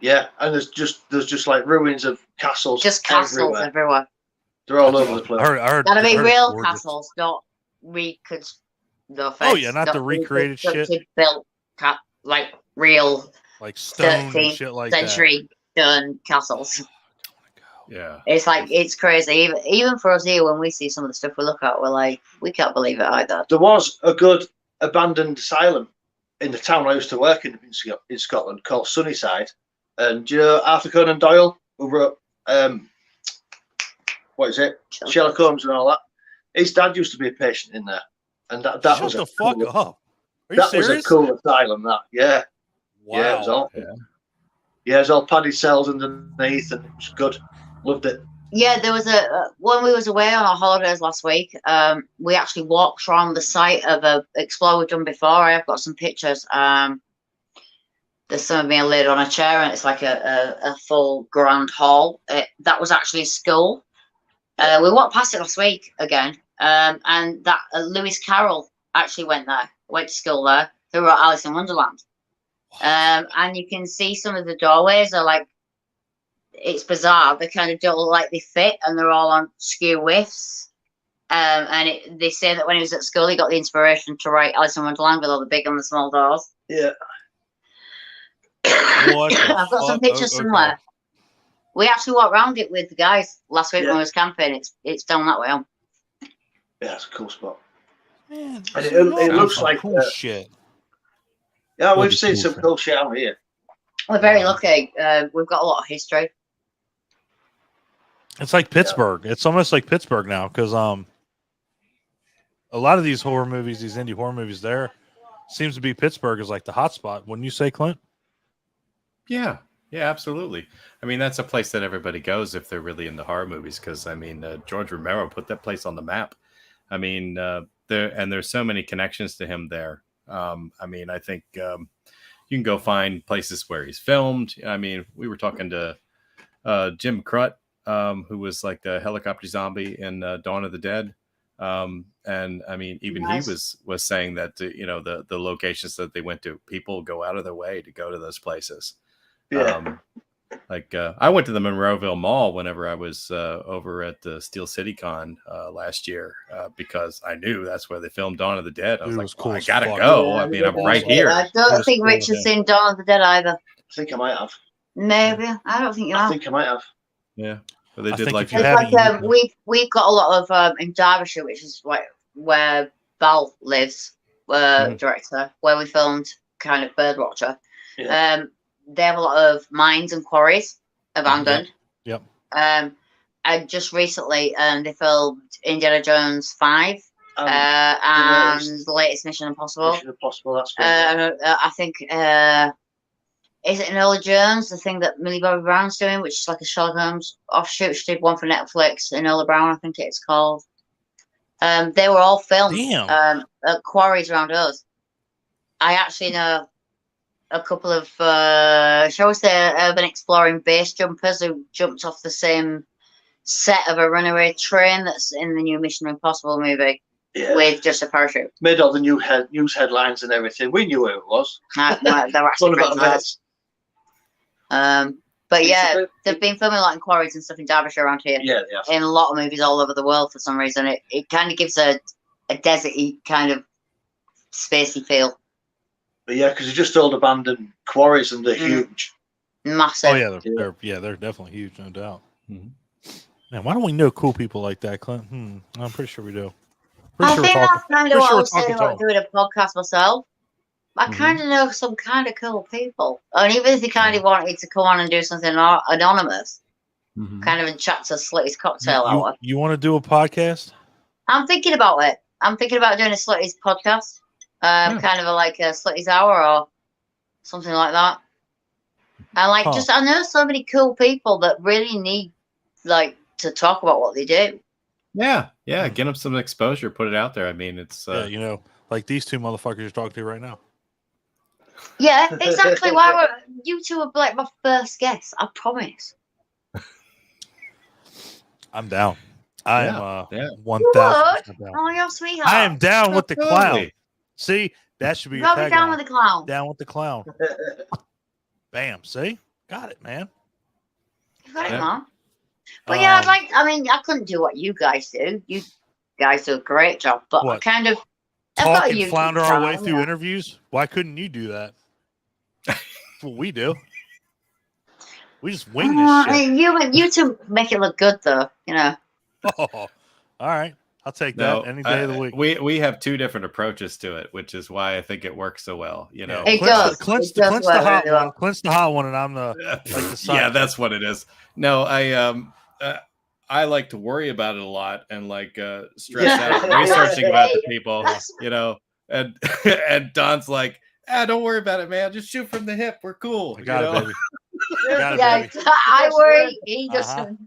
and there's just like ruins of castles. Just castles everywhere. They're all over the place. I heard gotta be real castles, not Oh yeah, not the recreated shit. Built like real like stone and shit like century stone castles. Yeah, it's like it's crazy. Even for us here, when we see some of the stuff we look at, we're like, we can't believe it either. There was a good abandoned asylum in the town I used to work in Scotland called Sunnyside, and do you know Arthur Conan Doyle, who wrote what is it, Sherlock Holmes and all that? His dad used to be a patient in there, and that Shut was the fuck up. Are you that serious? was a cool asylum. That Wow. Yeah, it was all there's all padded cells underneath, and it was good. Loved it. Yeah, there was when we was away on our holidays last week. We actually walked around the site of a explore we've done before. I've got some pictures. There's some of me laid on a chair, and it's like a full grand hall. That was actually a school. We walked past it last week again, and that Lewis Carroll actually went to school there, who wrote Alice in Wonderland. And you can see some of the doorways are like, it's bizarre. They kind of don't look like they fit, and they're all on skew whiffs. And they say that when he was at school, he got the inspiration to write Alice in Wonderland with all the big and the small doors. Yeah. I've got some pictures somewhere. We actually walked around it with the guys last week when we was camping. It's down that way on. Yeah, it's a cool spot. Man, and it looks like cool shit. Yeah, we've seen some cool shit out here. We're very lucky. We've got a lot of history. It's like Pittsburgh. It's almost like Pittsburgh now because a lot of these horror movies, these indie horror movies, there seems to be Pittsburgh is like the hot spot. Wouldn't you say, Clint? Yeah, absolutely. I mean, that's a place that everybody goes if they're really into horror movies. Because I mean, George Romero put that place on the map. I mean, there's so many connections to him there. I mean, I think you can go find places where he's filmed. I mean, we were talking to Jim Crut, who was like the helicopter zombie in Dawn of the Dead. And I mean, even he was saying that, the locations that they went to, people go out of their way to go to those places. Yeah. I went to the Monroeville Mall whenever I was over at the Steel City Con last year because I knew that's where they filmed Dawn of the Dead. I was like, cool, I gotta go. Yeah, I mean, I'm right here. I don't think Rich has seen Dawn of the Dead either. I think I might have. Maybe. I don't think you have. I think I might have. Yeah. But they did we've got a lot of in Derbyshire, which is where Val lives, director, where we filmed kind of Birdwatcher. Yeah. They have a lot of mines and quarries abandoned. Yep. And just recently, they filmed Indiana Jones 5 and the latest Mission Impossible. Mission Impossible, that's good. I think is it Enola Jones, the thing that Millie Bobby Brown's doing, which is like a Sherlock Holmes offshoot? She did one for Netflix, Enola Brown, I think it's called. They were all filmed at quarries around us. I actually know a couple of, shall we say, urban exploring base jumpers who jumped off the same set of a runaway train that's in the new Mission Impossible movie with just a parachute. Made all the news headlines and everything. We knew who it was. No, they're actually pretty nice. But yeah, they've been filming a lot in quarries and stuff in Derbyshire around here. Yeah, they have. In a lot of movies all over the world for some reason. It kind of gives a deserty kind of spacey feel. But yeah, because they're just old abandoned quarries and they're huge. Massive. Oh yeah, they're definitely huge, no doubt. Mm-hmm. Man, why don't we know cool people like that, Clint? I'm pretty sure we do. I think that's kind of what I was saying about doing a podcast myself. I kind of know some kind of cool people. And even if they kind of wanted to come on and do something anonymous, kind of in chat to Slitty's cocktail hour. You want to do a podcast? I'm thinking about it. I'm thinking about doing a Slitty's podcast. Kind of like a Slitty's hour or something like that. And like, I know so many cool people that really need like to talk about what they do. Yeah, get them some exposure, put it out there. I mean, it's like these two motherfuckers you're talking to right now. Yeah, exactly. You two are like my first guests? I promise. I'm down. I am 1,000% down. Oh, you're a sweetheart. I am down with the clown. See, that should be your tagline. Down with the clown. Down with the clown. Bam. See, got it, man. You got it, man. But yeah, I couldn't do what you guys do. You guys do a great job, but I kind of talk and flounder our way through interviews. Why couldn't you do that? That's what we do. We just wing this shit. You two make it look good, though. You know. Oh, all right. I'll take that any day of the week. We have two different approaches to it, which is why I think it works so well. You know, it does. Clint's the hot one. Clint's the hot one, and I'm the yeah. That's what it is. No, I like to worry about it a lot and like stress out researching about the people. You know, and Don's like, don't worry about it, man. Just shoot from the hip. We're cool. I got it, baby. I worry. He doesn't.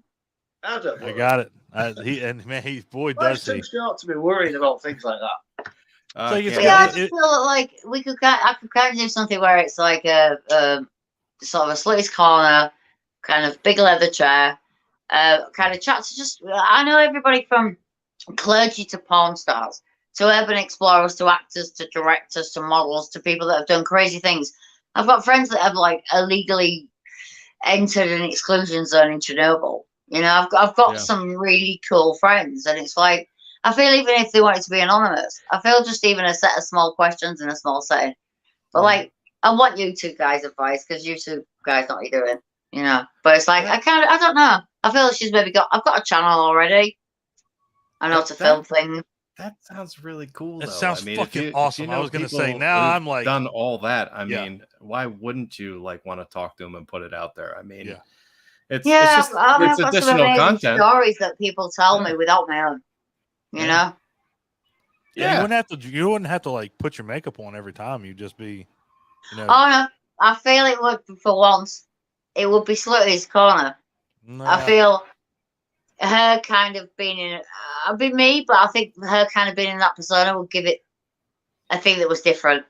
I don't worry. I got it. Boy, does he. It's not to be worried about things like that. I just feel like I could kind of do something where it's like a sort of a Slitty's corner, kind of big leather chair, kind of chat to I know everybody from clergy to porn stars, to urban explorers, to actors, to directors, to models, to people that have done crazy things. I've got friends that have like illegally entered an exclusion zone in Chernobyl. You know, I've got some really cool friends, and it's like I feel even if they wanted to be anonymous, I feel just even a set of small questions in a small setting. But like, I want you two guys' advice because you two guys know what you're doing. You know, but it's like I don't know. I feel like I've got a channel already. I know to film things. That sounds really cool. That sounds fucking awesome. I was gonna say now I'm like done all that. I mean, why wouldn't you like want to talk to them and put it out there? I mean, it's just it's additional content. Stories that people tell me without my own. You know. Yeah, you wouldn't have to like put your makeup on every time. You'd just be, you know. Oh no, I feel it would for once. It would be Slitty's corner. No. I feel her kind of being in I'd be me, but I think her kind of being in that persona would give it a thing that was different.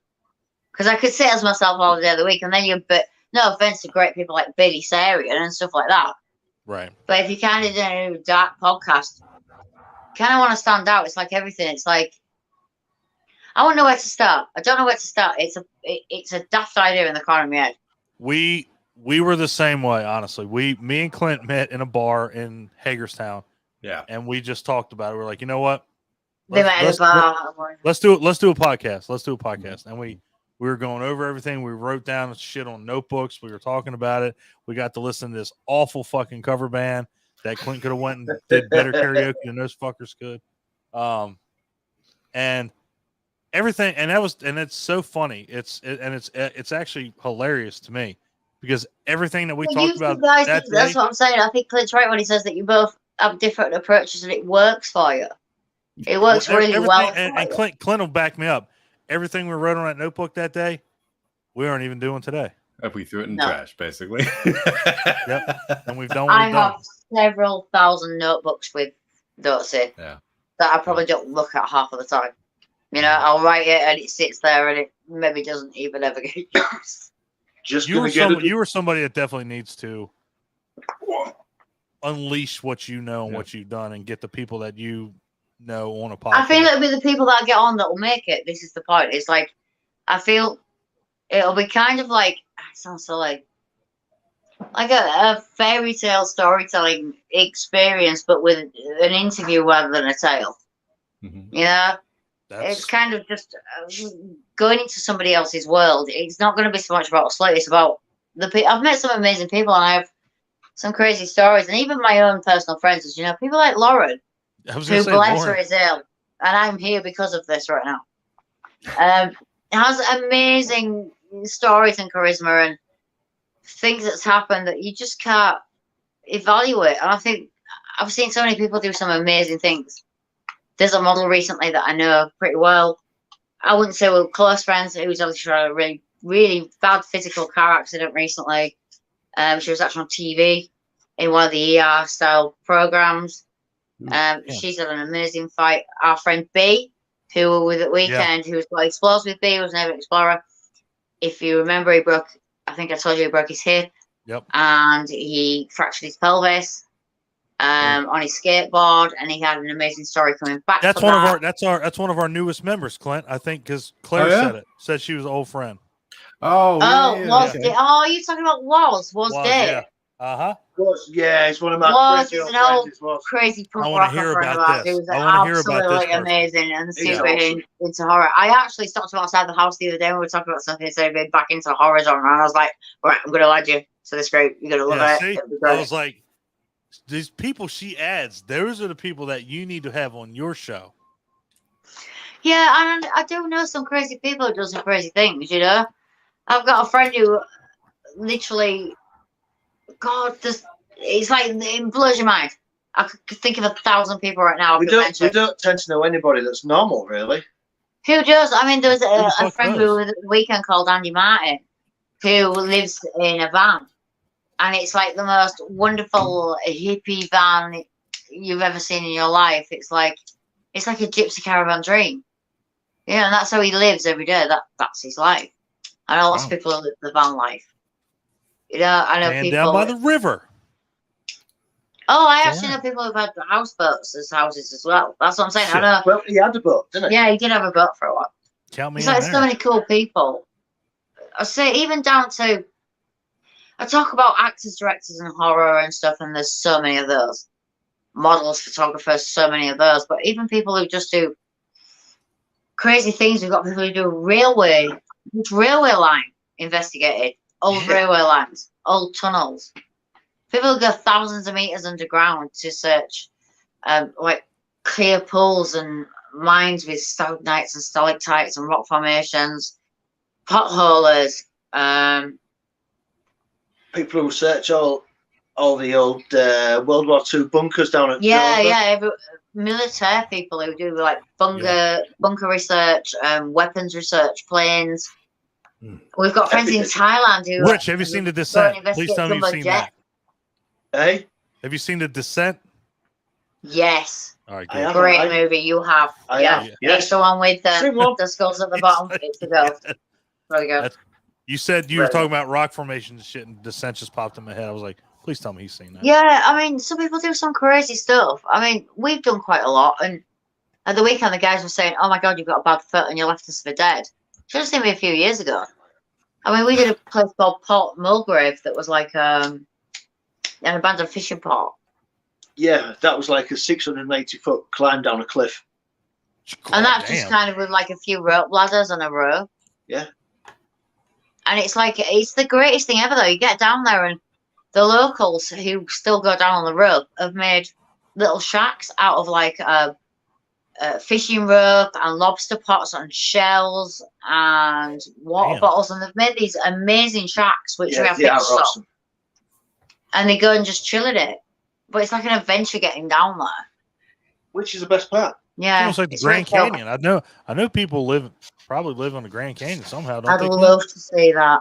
Because I could sit as myself all day of the week, and then no offense to great people like Billy Sarian and stuff like that. Right. But if you kind of do a dark podcast, kind of want to stand out. It's like everything. It's like I don't know where to start. I don't know where to start. It's a daft idea in the corner of my head. We were the same way, honestly. Me and Clint met in a bar in Hagerstown. Yeah. And we just talked about it. We're like, you know what? Let's do it. Let's do a podcast. Let's do a podcast. And we were going over everything. We wrote down shit on notebooks. We were talking about it. We got to listen to this awful fucking cover band that Clint could have went and did better karaoke than those fuckers could. And everything, and it's so funny. It's actually hilarious to me. Because everything that we talked about that's what I'm saying. I think Clint's right when he says that you both have different approaches and it works for you. It works really well. And Clint will back me up. Everything we wrote on that notebook that day, we aren't even doing today. If we threw it in trash, basically. Yep. And we've done I have several thousand notebooks with notes in that I probably don't look at half of the time. You know, I'll write it and it sits there and it maybe doesn't even ever get used. Just You were somebody that definitely needs to unleash what you know and what you've done and get the people that you know on a podcast. I feel it'll be the people that get on that will make it. This is the point. It's like, I feel it'll be kind of like, it sounds so like a fairy tale storytelling experience, but with an interview rather than a tale. Mm-hmm. You know, it's kind of just going into somebody else's world. It's not going to be so much about Slate. It's about the people. I've met some amazing people, and I have some crazy stories, and even my own personal friends. As you know, people like Lauren, who bless her is ill, and I'm here because of this right now. Has amazing stories and charisma and things that's happened that you just can't evaluate. And I think I've seen so many people do some amazing things. There's a model recently that I know pretty well. I wouldn't say we're close friends. Who was obviously had a really, really bad physical car accident recently. She was actually on TV in one of the ER style programs. She's had an amazing fight. Our friend B, who were with at weekend, who was got explosive with B, was an Naval Explorer. If you remember, I think I told you he broke his hip. Yep. And he fractured his pelvis on his skateboard, and he had an amazing story coming back. That's one of our newest members, Clint. I think because Claire said she was an old friend. Oh, you're talking about Was Dave? Yeah. It's one of my crazy old friends. Crazy punk rocker friend of ours. He was absolutely amazing and super into horror. I actually stopped him outside the house the other day when we were talking about something, so being back into the horror genre, and I was like, right, I'm going to add you to this group. You're going to love it. I was like, these people she adds, those are the people that you need to have on your show. Yeah, and I do know some crazy people who do some crazy things, you know? I've got a friend who literally, God, it's like, it blows your mind. I could think of 1,000 people right now. We don't tend to know anybody that's normal, really. Who does? I mean, there was a friend who was at the weekend called Andy Martin, who lives in a van. And it's like the most wonderful hippie van you've ever seen in your life. It's like a gypsy caravan dream. Yeah, and that's how he lives every day. That's his life. I know lots of people who live the van life. You know, I know people down by the river. Oh, I actually know people who've had houseboats as houses as well. That's what I'm saying. Shit. I know. Well, he had a boat, didn't he? Yeah, he did have a boat for a while. Count me in There's so many cool people. I say even down to, I talk about actors, directors, and horror and stuff, and there's so many of those. Models, photographers, so many of those. But even people who just do crazy things. We've got people who do railway line investigated, old railway lines, old tunnels. People who go thousands of meters underground to search like clear pools and mines with stalagmites and stalactites and rock formations, potholers. People who search all the old World War II bunkers down at military people who do like bunker research, weapons research, planes. We've got friends in Thailand who. Rich, have you seen The Descent? Please tell me you've seen that. Hey, have you seen The Descent? Yes. All right, good. Great movie. You have. Yes. It's the one with the skulls at the bottom. It's the girl. There we go. You said you were talking about rock formation and shit, and Descent just popped in my head. I was like, please tell me he's seen that. Yeah, I mean, some people do some crazy stuff. I mean, we've done quite a lot. And at the weekend, the guys were saying, oh my God, you've got a bad foot and you left us for dead. Should have seen me a few years ago. I mean, we did a place called Port Mulgrave that was like an abandoned fishing port. Yeah, that was like a 680-foot climb down a cliff. And that's just kind of with like a few rope ladders on a row. Yeah. And it's like, it's the greatest thing ever, though. You get down there and the locals who still go down on the rope have made little shacks out of like fishing rope and lobster pots and shells and water bottles. And they've made these amazing shacks, which we have pictures of. And they go and just chill in it. But it's like an adventure getting down there. Which is the best part. Yeah. It's almost like the Grand Canyon. I know people probably live on the Grand Canyon somehow. I'd love to see that.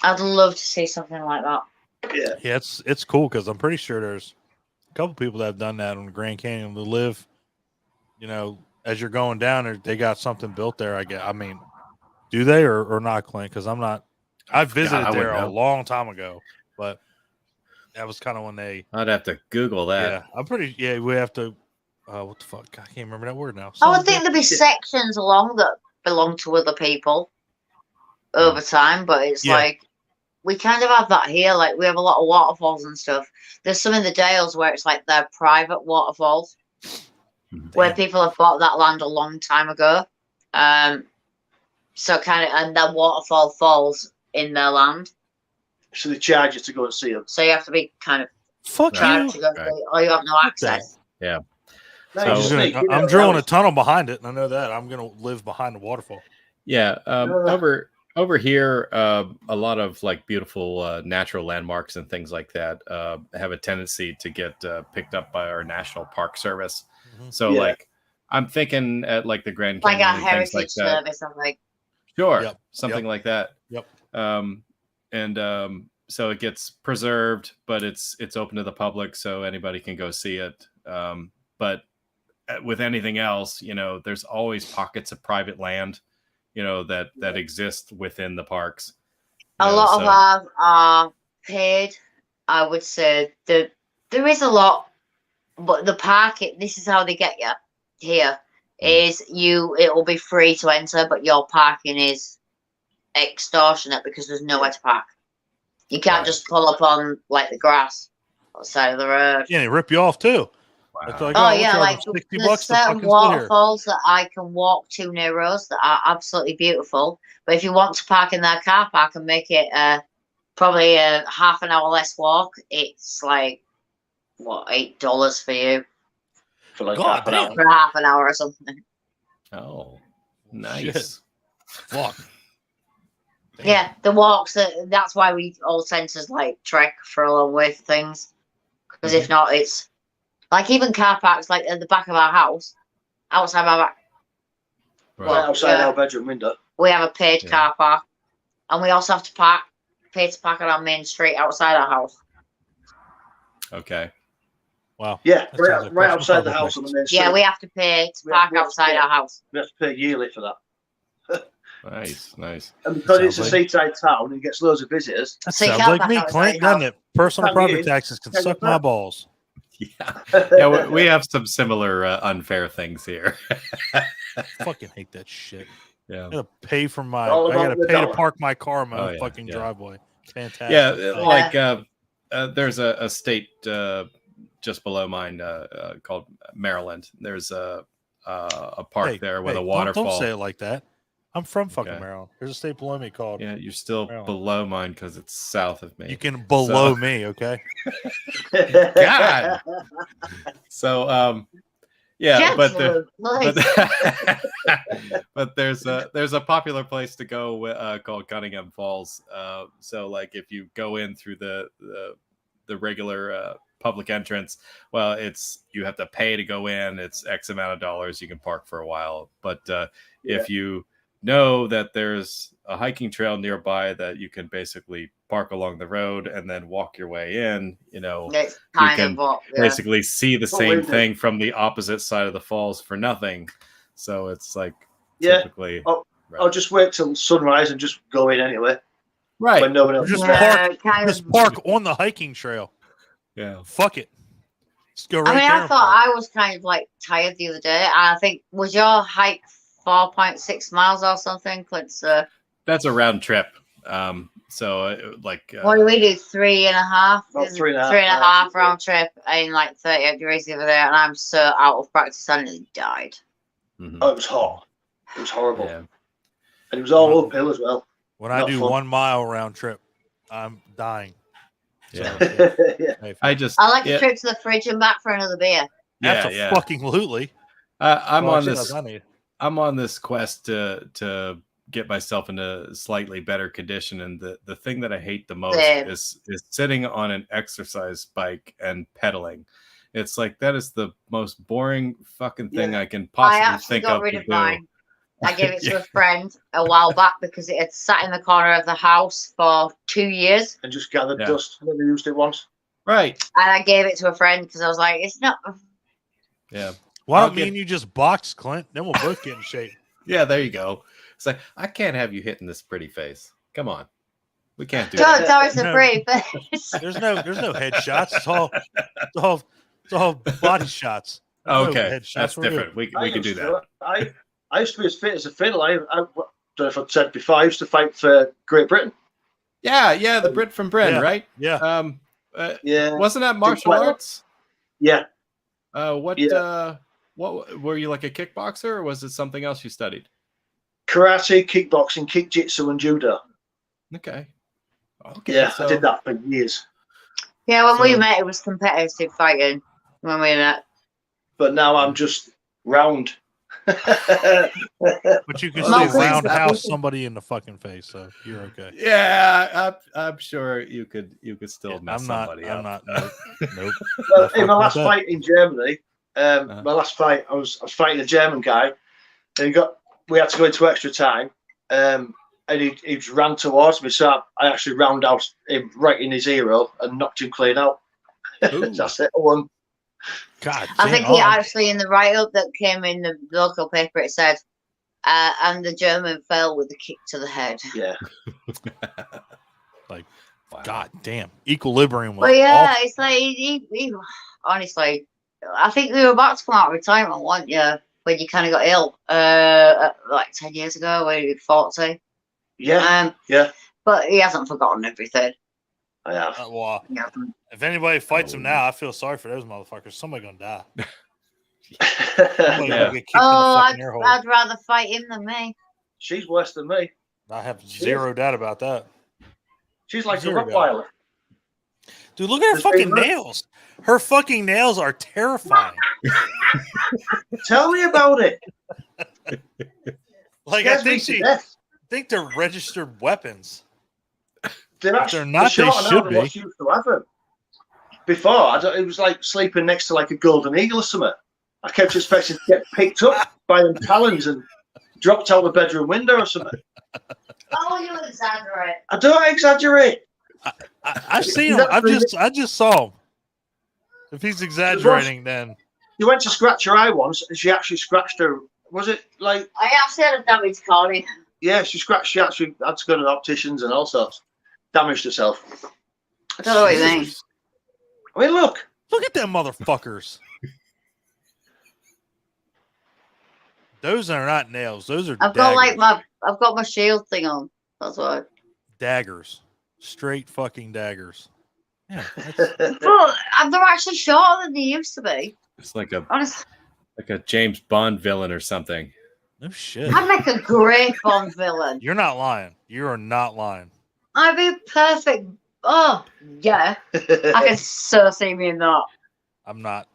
I'd love to see something like that. Yeah, it's cool because I'm pretty sure there's a couple people that have done that on the Grand Canyon. They live, as you're going down, they got something built there. I mean, do they or not, Clint? Because I'm not. I visited there a long time ago, but that was kind of when they. I'd have to Google that. Yeah, I'm pretty. Yeah, we have to. What the fuck? I can't remember that word now. I would think there'd be sections along that belong to other people over time, but it's like we kind of have that here. Like we have a lot of waterfalls and stuff. There's some in the Dales where it's like they're private waterfalls where people have bought that land a long time ago. So kind of, and that waterfall falls in their land. So they charge you to go and see them. So you have to be kind of charged to go see it, or you have no access. Yeah. No, So, I'm drilling a tunnel behind it, and I know that I'm going to live behind the waterfall. Yeah. Over here, a lot of like beautiful natural landmarks and things like that have a tendency to get picked up by our National Park Service. So like, I'm thinking at like the Grand Canyon, like a and heritage things like that. service, I'm like, Sure, something like that. Yep. So it gets preserved, but it's open to the public, so anybody can go see it. But with anything else, there's always pockets of private land, that exist within the parks. A lot of ours are paid. I would say there is a lot, but the park. This is how they get you here. Is it will be free to enter, but your parking is extortionate because there's nowhere to park. You can't just pull up on like the grass outside of the road. Yeah, they rip you off too. Wow. Like, like there's certain waterfalls that I can walk to near us that are absolutely beautiful. But if you want to park in their car park and make it probably a half an hour less walk, it's like what, $8 for you for like God, half an hour or something. Oh, nice. Shit. Fuck. Yeah, the walks. That's why we all tend to like trek for a long way for things. Because if not, it's like even car parks, like at the back of our house, outside our back. Well, outside our bedroom window. We have a paid car park, and we also have to pay to park on our main street outside our house. Okay. Wow. Yeah, right outside the house on the main street. Yeah, we have to pay to park outside our house. We have to pay yearly for that. Nice. And because it's a seaside town, it gets loads of visitors. That sounds like me, Clint, doesn't it? Personal property taxes can suck my balls. Yeah, we have some similar unfair things here. Fucking hate that shit. Yeah, I gotta pay for I gotta pay to park my car in my fucking driveway. Fantastic. Yeah, like there's a state just below mine called Maryland. There's a park there with a waterfall. Don't say it like that. I'm from fucking Maryland. There's a state below me called. Yeah, you're still below mine because it's south of me. You can below me, okay? God. So, but there's a popular place to go called Cunningham Falls. So like if you go in through the regular public entrance, well, you have to pay to go in. It's X amount of dollars. You can park for a while, but if you know that there's a hiking trail nearby that you can basically park along the road and then walk your way in, you can basically see the same thing from the opposite side of the falls for nothing. So it's like typically I'll just wait till sunrise and just go in anyway. Right. When no one else just park on the hiking trail. Yeah. Fuck it. Just go right there. I thought I was kind of like tired the other day. And I think, was your hike 4.6 miles or something? That's a round trip. So like what do we do? 3.5? About 3.5 round trip in like 38 degrees the other day, and I'm so out of practice I nearly died. Oh, it was hot. It was horrible. And it was all uphill as well. When I do 1 mile round trip, I'm dying. Yeah. I like a trip to the fridge and back for another beer. Absolutely. I'm on this quest to get myself into slightly better condition, and the thing that I hate the most is sitting on an exercise bike and pedaling. It's like that is the most boring fucking thing I can possibly think of. I actually got rid of mine. I gave it to a friend a while back because it had sat in the corner of the house for 2 years and just gathered dust. Never used it once. Right. And I gave it to a friend because I was like, it's not. Yeah. Why don't me and you just box, Clint? Then we'll both get in shape. Yeah, there you go. It's like, I can't have you hitting this pretty face. Come on. We can't do Don't that. tell us a No. pretty face. There's no headshots. It's all body shots. Okay, Headshots. that's We're different. good. We can do that. I used to be as fit as a fiddle. I don't know if I've said before. I used to fight for Great Britain. Yeah, the Brit from Britain, Yeah. right? Yeah. Yeah. Wasn't that martial quite- arts? Yeah. What were you, like a kickboxer, or was it something else you studied? Karate, kickboxing, kick-jitsu, and judo. Okay. Yeah, so I did that for years. Yeah, when we So- met, it was competitive fighting. When we met. But now I'm just round. But you can Well, still please, roundhouse somebody in the fucking face, so you're okay. Yeah, I'm sure you could still Yeah, mess I'm not. somebody I'm up. not. Nope. Well, in my Fuck last that. fight in Germany, my last fight, I was fighting a German guy, and we had to go into extra time, and he just ran towards me, so I actually roundhoused him right in his ear hole and knocked him clean out. Ooh. That's it. I won. God, I damn, think he actually, in the write-up that came in the local paper, it said, and the German fell with a kick to the head. Yeah. Wow. God damn, equilibrium was Well, yeah, awful. it's like he honestly, I think we were about to come out of retirement, weren't you? When you kind of got ill, like 10 years ago, when you were 40. Yeah. Yeah. But he hasn't forgotten everything. I have. Well, He hasn't. if anybody fights him now, I feel sorry for those motherfuckers. Somebody gonna die. Somebody Yeah. gonna get kicked in the Oh, fucking ear hole. I'd rather fight him than me. She's worse than me. I have zero doubt about that. She's like a Zero doubt. Rottweiler. Dude, look at her Just fucking very nails. Her fucking nails are terrifying. Tell me about it. Like I Scares me think to death. they're registered weapons. They're If actually they're not, they shorter now should than be. what she used to have them. Before, it was like sleeping next to like a golden eagle or something. I kept expecting to get picked up by them talons and dropped out the bedroom window or something. Oh, you exaggerate. I don't exaggerate. I've seen him. I just saw him. If he's exaggerating, then You went to scratch her eye once, and she actually scratched her. Was it like? I actually had a damaged cornea. Yeah, she actually had to go to the opticians and all sorts. Damaged herself. I don't know what you mean. I mean, look. look at them motherfuckers. Those are not nails. Those are I've daggers. got my shield thing on. That's why. Daggers. Straight fucking daggers. Yeah. But they're actually shorter than they used to be. It's like a Honestly, James Bond villain or something. No shit. I'd make a great Bond villain. You're not lying. You are not lying. I'd be perfect. Oh yeah, I can so see me in that. I'm not.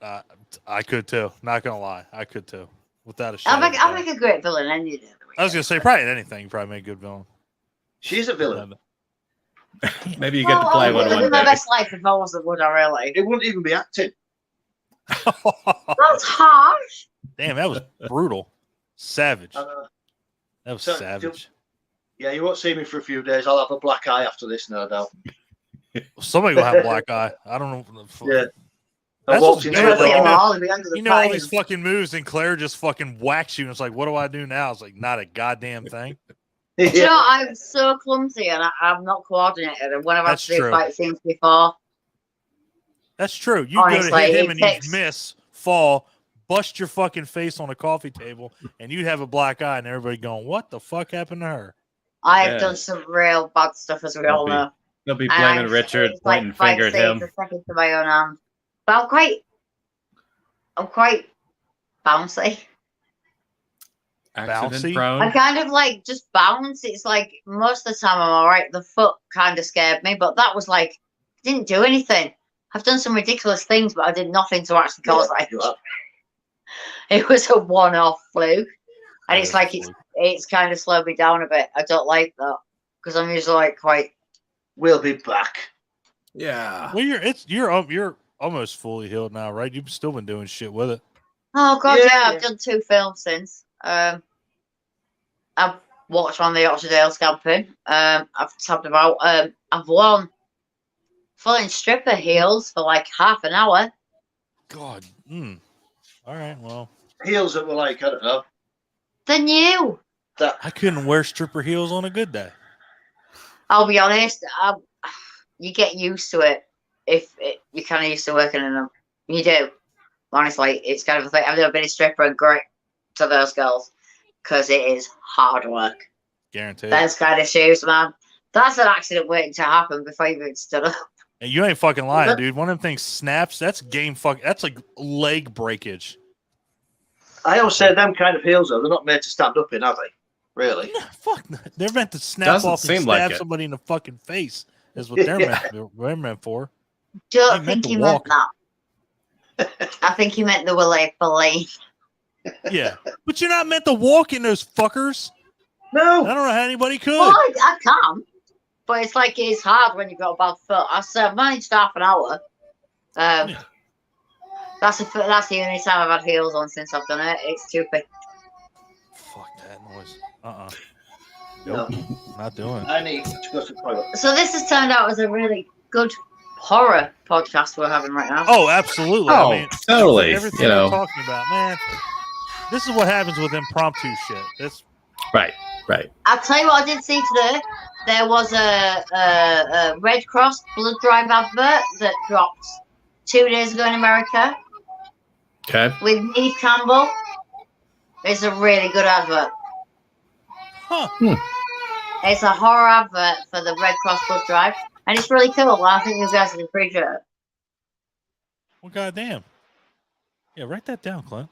I could too. Not gonna lie. I could too. Without a I'll shadow. make, I'll make a great villain any day. I was gonna say probably in anything. You probably make a good villain. She's a villain. Maybe you get to play one Living one my day. best life if I wasn't, would I really? It wouldn't even be acting. That's harsh. Damn, that was brutal. Savage. Uh, That was so, savage. yeah, you won't see me for a few days. I'll have a black eye after this, no doubt. Somebody gonna have a black eye. I don't know. Yeah. I That's walked what's into bad, a like, Get you them know- all and be under the You know all fire. these fucking moves, and Claire just fucking whacks you, and it's like, what do I do now? It's like, not a goddamn thing. Do you know, I'm so clumsy and I'm not coordinated. And when I've had That's to do true. fight scenes before, That's true. You Honestly, go to hit him it and takes- you miss, fall, bust your fucking face on a coffee table, and you'd have a black eye, and everybody going, what the fuck happened to her? I've Yeah. done some real bad stuff, as we all know. They'll be And blaming I've- Richard, it's like pointing fight finger at scenes him. a second to my own hand. But I'm quite bouncy. Accident Bouncy? I prone. kind of like just bounce. It's like most of the time I'm all right. The foot kind of scared me, but that was like, didn't do anything. I've done some ridiculous things, but I did nothing to actually cause Yeah, like you have. it was a one-off fluke. And That it's is like a fluke. it's kind of slowed me down a bit. I don't like that because I'm usually like quite. We'll be back. Yeah. Well, you're almost fully healed now, right? You've still been doing shit with it. Oh god, Yeah, yeah, yeah. I've done 2 films since. I've watched on the Oxfordale Scamping. I've talked about. I've worn full in stripper heels for like half an hour. God. All right. Well, heels that were like, I don't know. They're new. I couldn't wear stripper heels on a good day. I'll be honest. You get used to it if you're kind of used to working in them. You do. Honestly, it's kind of a thing. I've never been a stripper and great to those girls because it is hard work. Guaranteed. Those kind of shoes, man. That's an accident waiting to happen before you even stood up. And you ain't fucking lying, dude. One of them things snaps. That's game fuck. That's like leg breakage. I always say them kind of heels, though, they're not made to stand up in, are they? Really? No, fuck. They're meant to snap Doesn't off and seem stab like somebody in the fucking face. Is what they're meant for. Don't think you meant that. I think you meant they were like fillet. Yeah, but you're not meant to walk in those fuckers. No. I don't know how anybody could. Well, I can, but it's like it's hard when you've got a bad foot. I've managed half an hour. Yeah. That's the only time I've had heels on since I've done it. It's stupid. Fuck that noise. No. Not doing it. I need to go to the toilet. So this has turned out as a really good horror podcast we're having right now. Oh, absolutely. Oh, I mean, totally. Everything You know, we're talking about, man. This is what happens with impromptu shit. It's right. I'll tell you what I did see today. There was a Red Cross blood drive advert that dropped 2 days ago in America Okay. with Neve Campbell. It's a really good advert. huh. It's a horror advert for the Red Cross blood drive, and it's really cool. I think you guys would appreciate it. Well, goddamn. Yeah, write that down, Clint.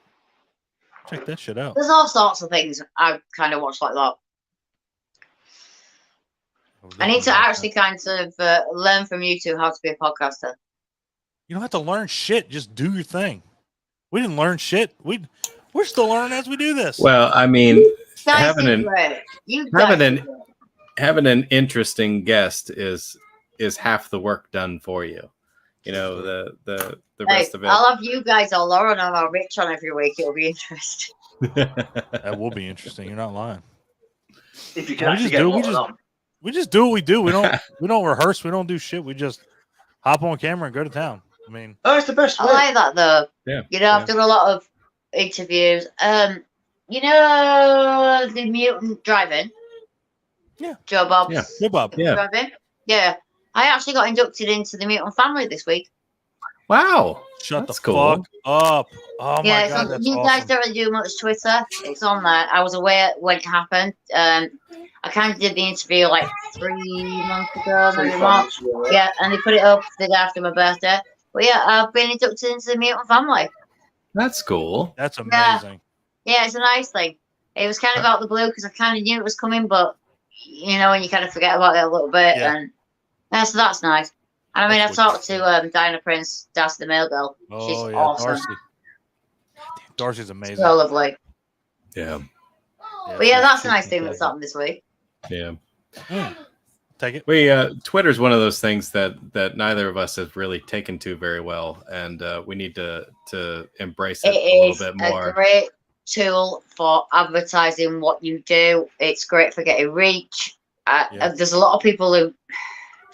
Check that shit out. There's all sorts of things I kind of watch like that. I need to actually kind of learn from you two how to be a podcaster. You don't have to learn shit. Just do your thing. We didn't learn shit. We're still learning as we do this. Well, I mean, Guys having did an great. You having guys an- did great. having an interesting guest is half the work done for you. You know, the rest of it. I'll have you guys or Lauren or Rich on every week. It'll be interesting. That will be interesting. You're not lying. If you We can actually just get do- one we just- on. We just do what we do. We don't rehearse. We don't do shit. We just hop on camera and go to town. I mean, Oh, it's the best I way. like that though. Yeah. You know, I've done a lot of interviews. You know the mutant driving? Yeah. Joe Bob's Yeah. good Bob. Yeah. driving? Yeah. I actually got inducted into the mutant family this week. Wow. Shut That's the cool. fuck up. Oh Yeah, my it's god, on, that's you awesome. guys don't really do much Twitter. It's on there. I was aware when it happened. I kind of did the interview like 3 months ago, maybe more. Yeah, and they put it up the day after my birthday. But yeah, I've been inducted into the mutant family. That's cool. That's Yeah. amazing. Yeah, it's a nice thing. It was kind of out the blue because I kind of knew it was coming, but you know, when you kind of forget about it a little bit, Yeah. and yeah, so that's nice. And I mean, That's I've what talked to Diana Prince, Darcy the Mail Girl. She's Oh yeah, awesome. Darcy. Goddamn, Darcy's amazing. So lovely. Yeah. But yeah, that's a she's nice thing that's fantastic. happened this week. Yeah. Take it. We Twitter's one of those things that neither of us have really taken to very well, and we need to embrace it It a is little bit more. a great tool for advertising what you do. It's great for getting reach. Yeah. There's a lot of people who,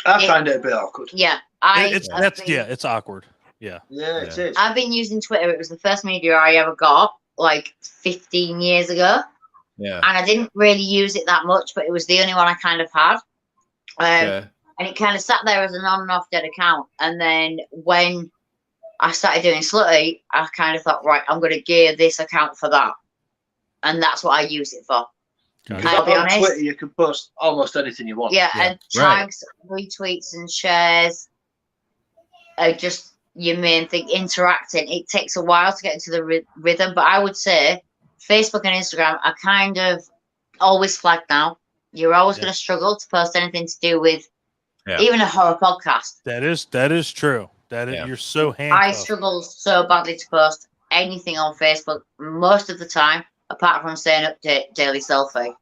I find it a bit awkward. yeah, It's awkward. Yeah. Yeah, it is. I've been using Twitter. It was the first media I ever got, like 15 years ago. Yeah. And I didn't really use it that much, but it was the only one I kind of had. Yeah. And it kind of sat there as an on and off dead account. And then when I started doing Slutty, I kind of thought, right, I'm going to gear this account for that. And that's what I use it for. Gotcha. Because I'll be on honest. Twitter, you can post almost anything you want. Yeah, Yeah, and right. tags, retweets, and shares are just your main thing. Interacting, it takes a while to get into the rhythm, but I would say Facebook and Instagram are kind of always flagged now. You're always Yeah. going to struggle to post anything to do with Yeah. even a horror podcast. That is true. That is, Yeah. you're so I handcuffed. struggle so badly to post anything on Facebook most of the time, apart from saying update daily selfie.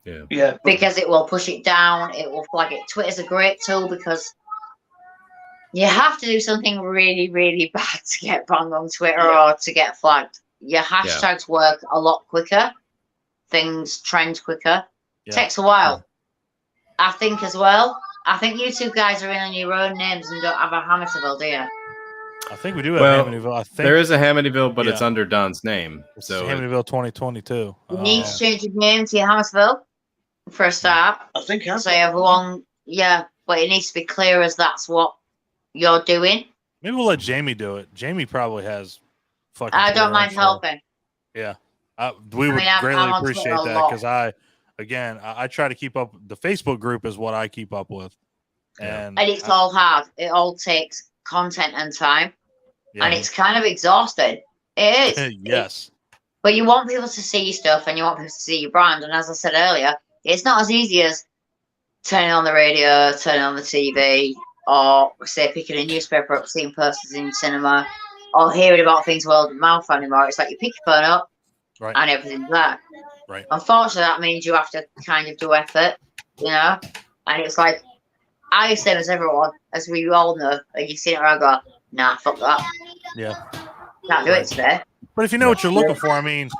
Yeah. but Because it will push it down, it will flag it. Twitter's a great tool because you have to do something really, really bad to get banned on Twitter or to get flagged. Your hashtags work a lot quicker, things trend quicker. Yeah. Takes a while. I think as well. I think you two guys are in on your own names and don't have a Hammerville, do you? I think we do have Amityville. I think there is a Amityville, but it's under Don's name. It's so Amityville 2022. You need to change your name to Hammersville for a start. I think so everyone, but it needs to be clear as that's what you're doing. Maybe we'll let Jamie do it. Jamie probably has fucking. I don't mind helping. Yeah, we would greatly appreciate that because I try to keep up. The Facebook group is what I keep up with, and it's all hard. It all takes content and time, and it's kind of exhausting. It is. Yes. But you want people to see your stuff and you want people to see your brand. And as I said earlier, it's not as easy as turning on the radio, turning on the TV, or say picking a newspaper up, seeing posters in cinema, or hearing about things word of mouth anymore. It's like you pick your phone up and everything's there. Right. Unfortunately, that means you have to kind of do effort, And it's like, I same as everyone, as we all know, and you see it around, go, nah, fuck that. Yeah. Can't do it today. But if you know what you're looking for, I mean,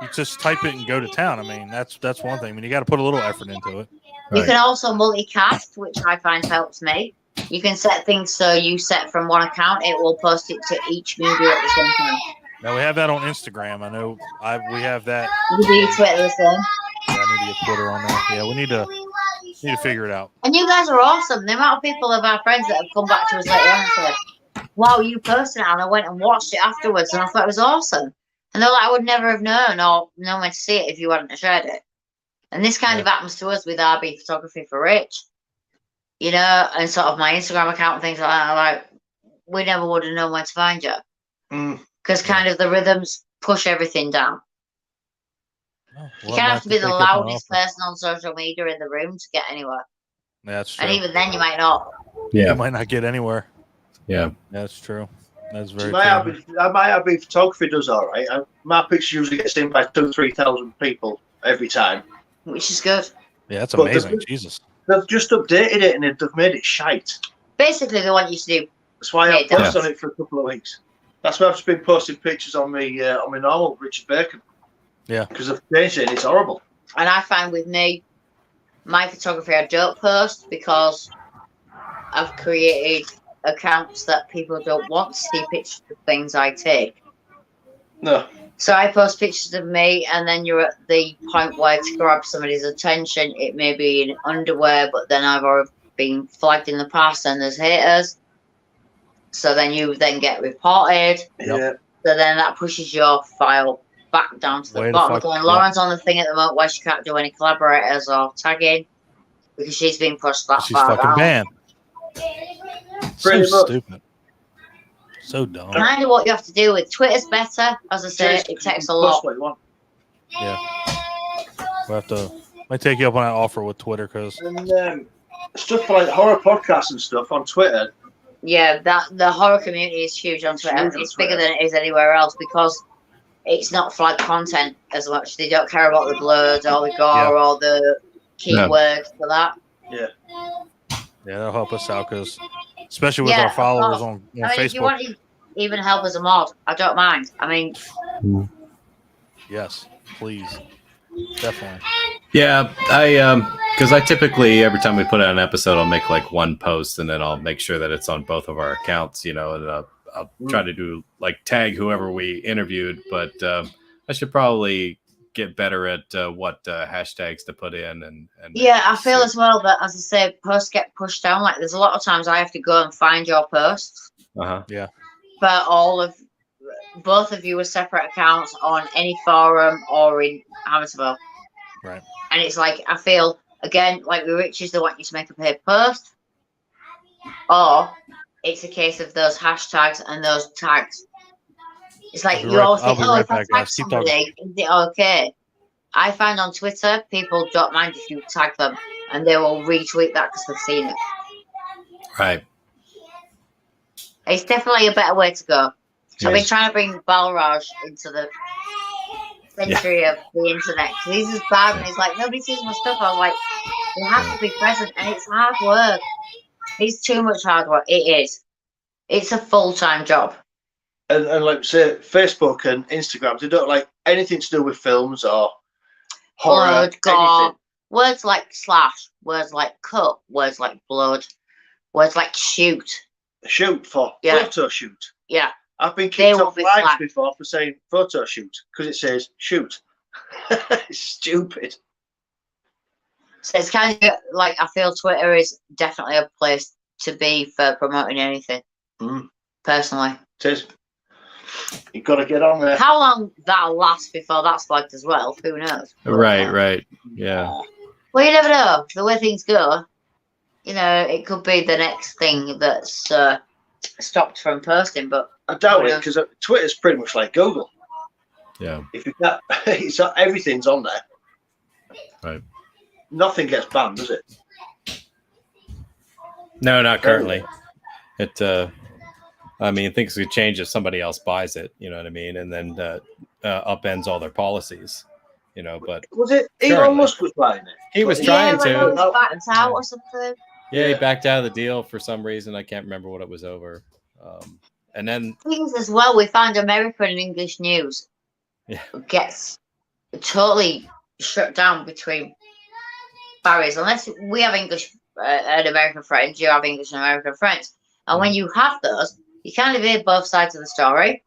you just type it and go to town. I mean, that's one thing. I mean, you got to put a little effort into it. You can also multicast, which I find helps me. You can set things so you set from one account, it will post it to each media at the same time. Now we have that on Instagram. I know we have that. You do Twitter the same. Yeah, I need to get Twitter on that. Yeah, we need to figure it out. And you guys are awesome. The amount of people of our friends that have come back to us later on and said, wow, you posted it, and I went and watched it afterwards, and I thought it was awesome. And they're like, I would never have known or known when to see it if you hadn't shared it. And this kind of happens to us with RB Photography for Rich, and sort of my Instagram account and things like that. Like, we never would have known where to find you. Because kind of the rhythms push everything down. You can't have to be the loudest person on social media in the room to get anywhere. That's true. And even then, you might not. Yeah. You might not get anywhere. Yeah. That's true. That's very true. My RB Photography does all right. My picture usually gets seen by 2,000-3,000 people every time. Which is good. Yeah, that's amazing. Jesus. They've just updated it and they've made it shite. Basically, they want you to do. That's why I've posted on it for a couple of weeks. That's why I've just been posting pictures on my normal Richard Bacon. Yeah. Because I've changed it and it's horrible. And I find with me, my photography, I don't post because I've created accounts that people don't want to see pictures of things I take. No. So I post pictures of me, and then you're at the point where to grab somebody's attention, it may be in underwear, but then I've already been flagged in the past and there's haters. So then you get reported. Yeah. So then that pushes your file back down to the bottom. And Lauren's on the thing at the moment where she can't do any collaborators or tagging because she's been pushed that she's far fucking down. banned. So stupid. So dumb. Kind of what you have to do with Twitter's better. As I say, it takes a lot. Yeah. We'll have to. Might take you up on that offer with Twitter because stuff like horror podcasts and stuff on Twitter. Yeah, the horror community is huge on Twitter. It's bigger than it is anywhere else because it's not flag content as much. They don't care about the blood or the gore or the keywords for that. Yeah. Yeah, that'll help us out because, especially with our followers on Facebook. If you want to even help as a mod, I don't mind. I mean, yes, please, definitely. Yeah, because I typically every time we put out an episode, I'll make like one post and then I'll make sure that it's on both of our accounts, and I'll try to do like tag whoever we interviewed, but I should probably get better at what hashtags to put in and I feel as well that, as I say, posts get pushed down. Like there's a lot of times I have to go and find your posts. Yeah. But both of you are separate accounts on any forum or in Hammersville. Right. And it's like, I feel again like with Riches, they want you to make a paid post, or it's a case of those hashtags and those tags. It's like you always think, if I tag somebody, is it okay? I find on Twitter, people don't mind if you tag them and they will retweet that because they've seen it. Right. It's definitely a better way to go. So I've been trying to bring Balraj into the century of the internet because he's just bad and he's like, nobody sees my stuff. I was like, you have to be present and it's hard work. It's too much hard work. It is. It's a full-time job. And like say, Facebook and Instagram, they don't like anything to do with films or horror. Blood, gore, words like slash, words like cut, words like blood, words like shoot. Shoot for photo shoot. Yeah. I've been They kicked will off be lives flagged. before for saying photo shoot because it says shoot. It's stupid. So it's kind of like I feel Twitter is definitely a place to be for promoting anything. Personally, It is. You've got to get on there. how long that'll last before that's flagged as well, who knows? Right. Yeah. Well, you never know. The way things go, you know, it could be the next thing that's stopped from posting. But I doubt it because Twitter's pretty much like Google. Yeah. If you got, everything's on there. Right. Nothing gets banned, does it? No, not currently. It. I mean, things could change if somebody else buys it. You know what I mean? And then upends all their policies. You know, but was it Elon Musk was buying it? He was yeah, trying when to. he was backed out or something. Yeah, he backed out of the deal for some reason. I can't remember what it was over. And then Things as well. We find American and English news gets totally shut down between barriers unless we have English and American friends. You have English and American friends, and when you have those, you kind of hear both sides of the story.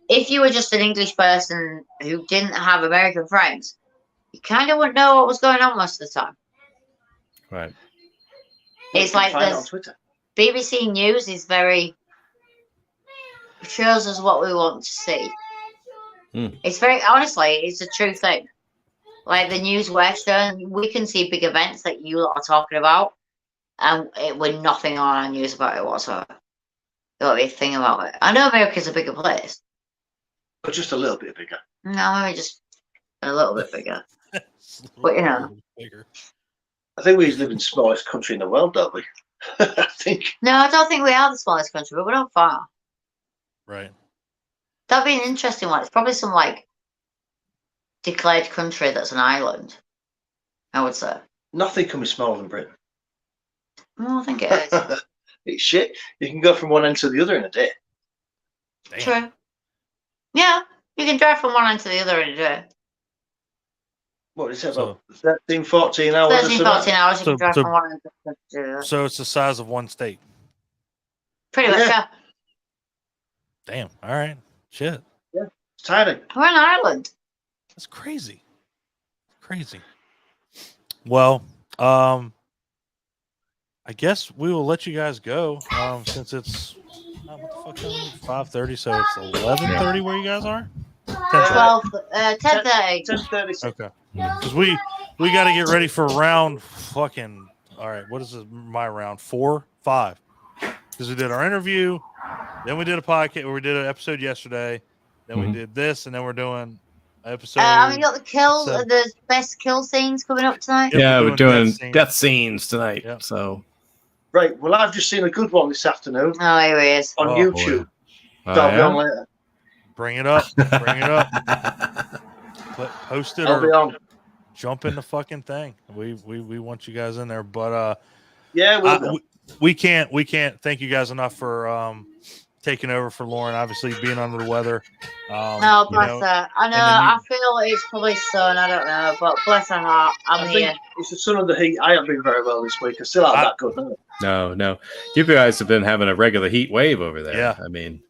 If you were just an English person who didn't have American friends, you kind of wouldn't know what was going on most of the time. Right. It's like on Twitter. BBC News is very shows us what we want to see. It's very honestly, it's a true thing. Like the news we're showing, we can see big events that you lot are talking about, and we're nothing on our news about it whatsoever. There won't be a thing about it. I know America's a bigger place, but just a little bit bigger. No, maybe just a little bit bigger. But you know, I think we live in the smallest country in the world, don't we? I think. No, I don't think we are the smallest country, but we're not far. Right. That'd be an interesting one. It's probably some like declared country that's an island, I would say. Nothing can be smaller than Britain. Well, I think it is. It's shit. You can go from one end to the other in a day. Damn. True. Yeah, you can drive from one end to the other in a day. What is it, about 13, 14 hours? 13, 14 hours, you can drive from one end to the other. So it's the size of one state. Pretty much, yeah. Damn. All right. Shit. Yeah. It's tiny. We're an island. That's crazy. Crazy. Well, I guess we will let you guys go since it's what the fuck 5:30, so it's 11:30 where you guys are. 10:30. 10:30. Okay. Because we got to get ready for round fucking. All right. What is my round? 4, 5. Because we did our interview, then we did a podcast. We did an episode yesterday. Then we did this, and then we're doing an episode. We got the kill, the best kill scenes coming up tonight. Yeah, we're doing death scenes tonight. Yep. So. Right. Well, I've just seen a good one this afternoon. Oh, here he is. On YouTube. I'll be on later. Bring it up. Bring it up. Post it I'll be on. Jump in the fucking thing. We want you guys in there, but yeah, we can't thank you guys enough for taking over for Lauren. Obviously, being under the weather. No, bless her. I know. I feel it's probably sun. I don't know, but bless her heart. I'm here. It's the sun and the heat. I haven't been very well this week. I still aren't that good. No. You guys have been having a regular heat wave over there. Yeah. I mean.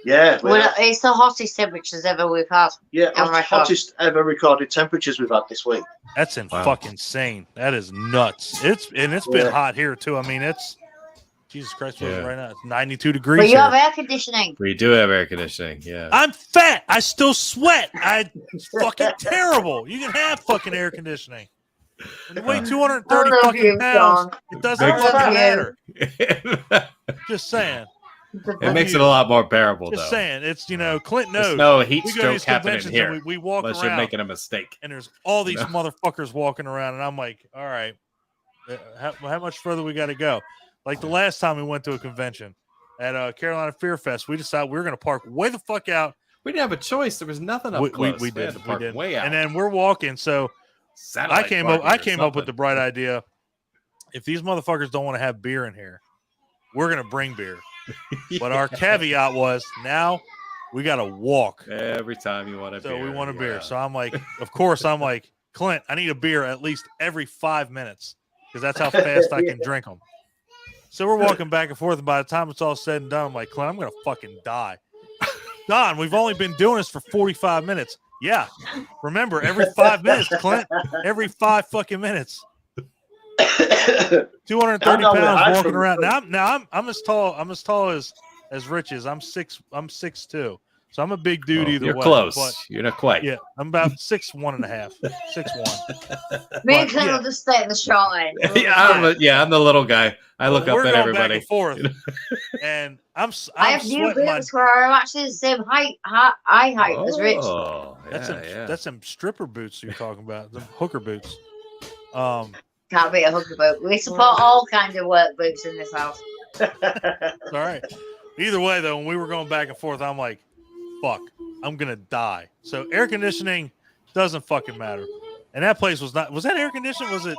Yeah. Well, it's the hottest temperatures ever we've had. Yeah, hottest ever recorded temperatures we've had this week. That's fucking insane. That is nuts. It's been hot here too. I mean, it's Jesus Christ, right now it's 92 degrees. But you have air conditioning. We do have air conditioning. Yeah. I'm fat. I still sweat. It's fucking terrible. You can have fucking air conditioning. When you weigh 230 fucking pounds, it doesn't fucking matter. Just saying. It makes it a lot more bearable, Just though. saying. It's, Clint knows. There's no heat we go to stroke these happening conventions here. and we walk unless around. you're making a mistake. And there's all these motherfuckers walking around. And I'm like, all right, how much further we got to go? Like the last time we went to a convention at Carolina Fear Fest, we decided we were going to park way the fuck out. We didn't have a choice. There was nothing up close. We did. Had to park way out. And then we're walking. So I came up with the bright idea. If these motherfuckers don't want to have beer in here, we're going to bring beer. But our caveat was now we got to walk every time you want a beer. So we want a beer. So I'm like, of course, Clint, I need a beer at least every 5 minutes because that's how fast I can drink them. So we're walking back and forth, and by the time it's all said and done, I'm like, Clint, I'm gonna fucking die. Don, we've only been doing this for 45 minutes. Yeah. Remember, every 5 minutes, Clint. Every 5 fucking minutes. 230 pounds walking around. Now I'm as tall. I'm as tall as Rich is. I'm 6'2". So I'm a big dude either way. You're close. But You're not quite. yeah, I'm about 6'1.5". 6'1". Me and Clint will just stay at the short end. I'm the little guy. I look up at everybody. Back and forth, and I have new boobs where I'm actually the same eye height as Rich. That's some stripper boots you're talking about. Them hooker boots. Can't be a hooker boot. We support all kinds of work boots in this house. All right. Either way, though, when we were going back and forth, I'm like, fuck, I'm going to die. So air conditioning doesn't fucking matter. And that place was that air conditioned? Was it?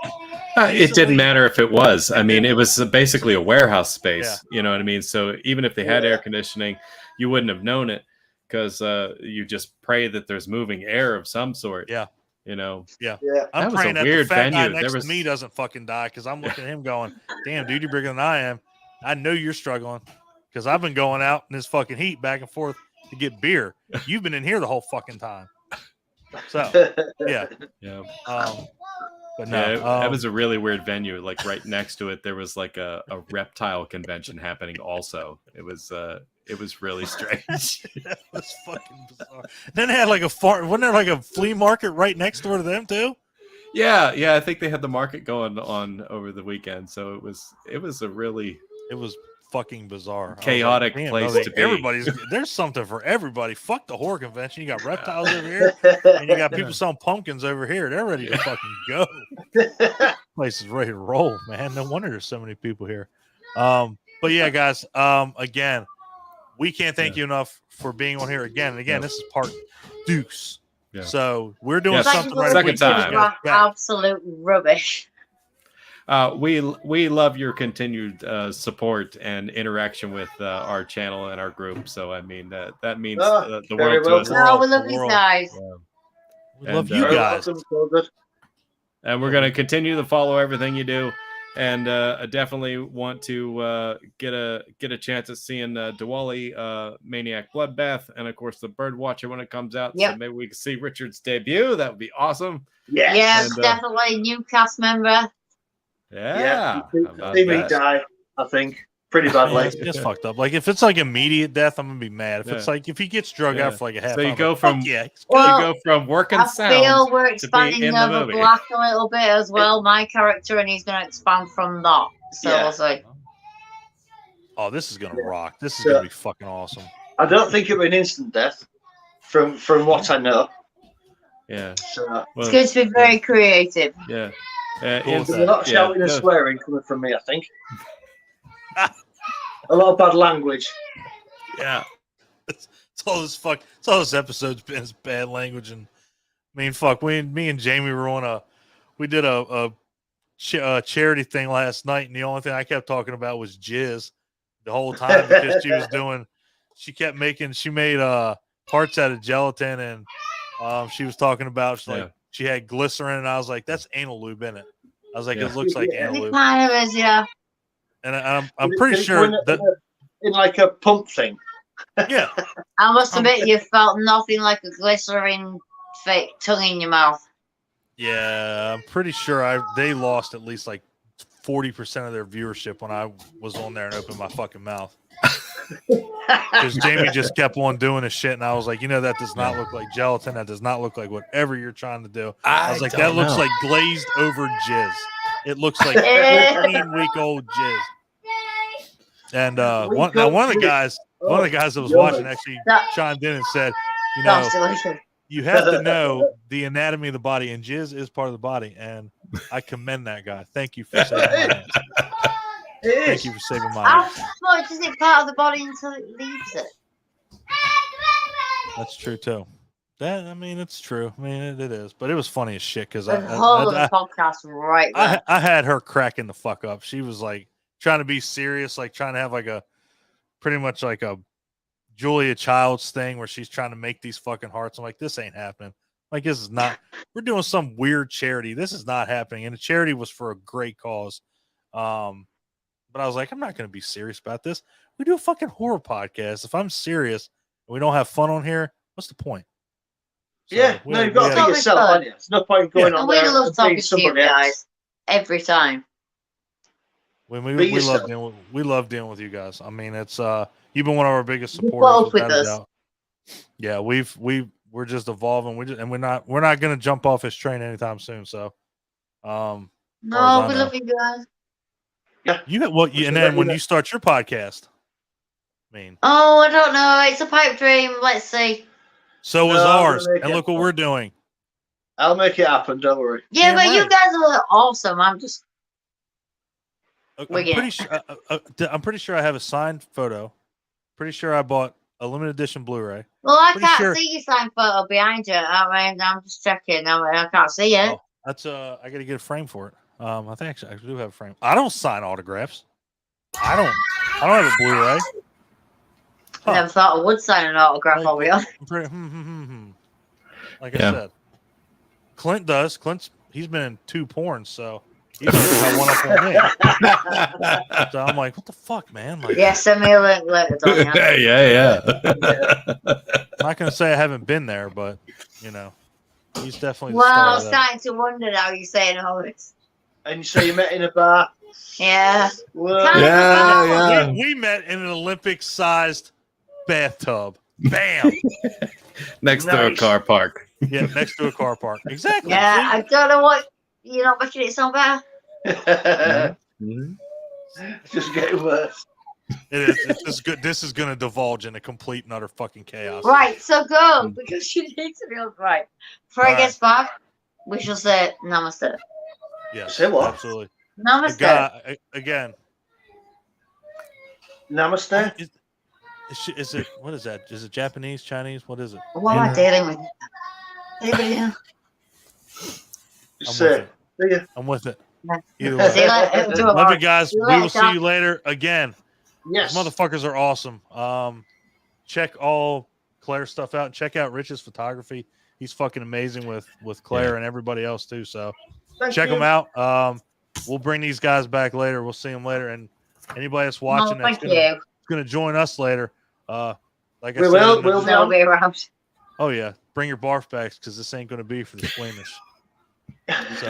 It didn't matter if it was. I mean, it was basically a warehouse space. Yeah. You know what I mean? So even if they had air conditioning, you wouldn't have known it because you just pray that there's moving air of some sort. Yeah. You know? Yeah. I'm praying that the fat guy next to me doesn't fucking die because I'm looking at him going, damn, dude, you're bigger than I am. I know you're struggling because I've been going out in this fucking heat back and forth to get beer. You've been in here the whole fucking time. So, yeah. But no, that was a really weird venue. Like right next to it, there was like a reptile convention happening also. It was really strange. That was fucking bizarre. Then they had like wasn't there like a flea market right next door to them too? Yeah. I think they had the market going on over the weekend. So it was fucking bizarre. Chaotic place to be. There's something for everybody. Fuck the horror convention. You got reptiles over here, and you got people selling pumpkins over here. They're ready to fucking go. Place is ready to roll, man. No wonder there's so many people here. But yeah, guys. Again, we can't thank you enough for being on here again and again. This is part Deuce. Yeah. So we're doing something right. Second time. Absolute rubbish. We love your continued support and interaction with our channel and our group. So I mean that means the world to us. Oh, we love you guys. We love you guys. And we're gonna continue to follow everything you do, and I definitely want to get a chance at seeing Diwali Maniac Bloodbath, and of course the Birdwatcher when it comes out. Yep. So maybe we can see Richard's debut. That would be awesome. Yes, definitely a new cast member. Yeah. See me die, I think. Pretty badly. It's just fucked up. Like if it's like immediate death, I'm gonna be mad. If it's like if he gets drug out for like a half hour. So you go from working sound. I feel we're expanding over Black a little bit as well, my character, and he's gonna expand from that. So we'll see. Oh, this is gonna rock. This is gonna be fucking awesome. I don't think it'll be an instant death from what I know. Yeah. So, it's going to be very creative. Yeah. There's a lot of shouting and swearing coming from me, I think. A lot of bad language. Yeah. It's all this episode's been is bad language. And I mean, fuck, me and Jamie were on we did a charity thing last night, and the only thing I kept talking about was jizz the whole time because she made parts out of gelatin, and she was talking about she had glycerin, and I was like, that's anal lube in it. I was like, it looks like anal lube. It kind of is, yeah. And I'm pretty sure that in like a pump thing. Yeah. I must admit, you felt nothing like a glycerin fake tongue in your mouth. Yeah, I'm pretty sure they lost at least like 40% of their viewership when I was on there and opened my fucking mouth. Because Jamie just kept on doing his shit, and I was like, that does not look like gelatin. That does not look like whatever you're trying to do. I was like, that looks like glazed over jizz. It looks like 14-week-old jizz. And one of the guys that was watching actually chimed in and said, you have to know the anatomy of the body, and jizz is part of the body. And I commend that guy. Thank you for saving my ass. Thank you for saving my ass. How much is it part of the body until it leaves it? That's true too. It's true. I mean, it is. But it was funny as shit because the whole of the podcast right there. I had her cracking the fuck up. She was like trying to be serious, like trying to have like pretty much like a Julia Childs thing where she's trying to make these fucking hearts. I'm like, this ain't happening. Like, this is not. We're doing some weird charity. This is not happening. And the charity was for a great cause. But I was like, I'm not going to be serious about this. We do a fucking horror podcast. If I'm serious and we don't have fun on here, what's the point? So you've got to be yourself, haven't you? There's no point going on there. We love talking to you somebody guys else. every time. When we love dealing with you guys. I mean, it's you've been one of our biggest supporters. Both with us. Yeah, we're just evolving. We're not going to jump off his train anytime soon. So, no, we love you guys. Yeah. And then when you start your podcast, I mean, oh, I don't know. It's a pipe dream. Let's see. So is ours, and look what we're doing. I'll make it happen. Don't worry. Yeah, but you guys are awesome. I'm just. I'm pretty sure I have a signed photo. Pretty sure I bought a limited edition Blu-ray. Well, I can't see your signed photo behind you. I mean, I'm just checking. I can't see it. Oh, that's I got to get a frame for it. I think actually I do have a frame. I don't sign autographs. I don't have a Blu-ray. I never thought I would sign an autograph over here. Like I said, Clint does. He's been in 2 porns, so he's got one up on me. So I'm like, what the fuck, man? Like, yeah, send me a link later. Yeah. I'm not gonna say I haven't been there, but he's definitely. Well, I'm starting to wonder now. You're saying all this. And so you met in a bar. Yeah. Yeah. We met in an Olympic-sized bathtub. Bam. Next to a car park. Yeah, next to a car park. Exactly. Yeah, I don't know what you're not making it sound better. It's just getting worse. It is. It's just good. This is going to divulge into complete and utter fucking chaos. Right, so go because you need to be right. Before I get back, we shall say namaste. Yes. Say what? Absolutely. Namaste. Again. Namaste. Is it? What is that? Is it Japanese, Chinese? What is it? What am I dealing with? Anybody know? I'm with it. Either See you way. later. Love you guys. We will see you later again. Yes. These motherfuckers are awesome. Check all Claire's stuff out. Check out Rich's photography. He's fucking amazing with Claire and everybody else too. So check them out. We'll bring these guys back later. We'll see them later. And anybody that's watching that's gonna join us later. Like I said, we'll be around. Oh yeah, bring your barf bags because this ain't gonna be for the squeamish. So,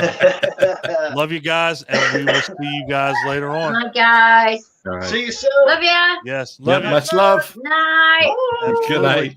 love you guys, and we will see you guys later on. Hi guys. All right. See you soon. Love ya. Yes. Much love. Night. Good night.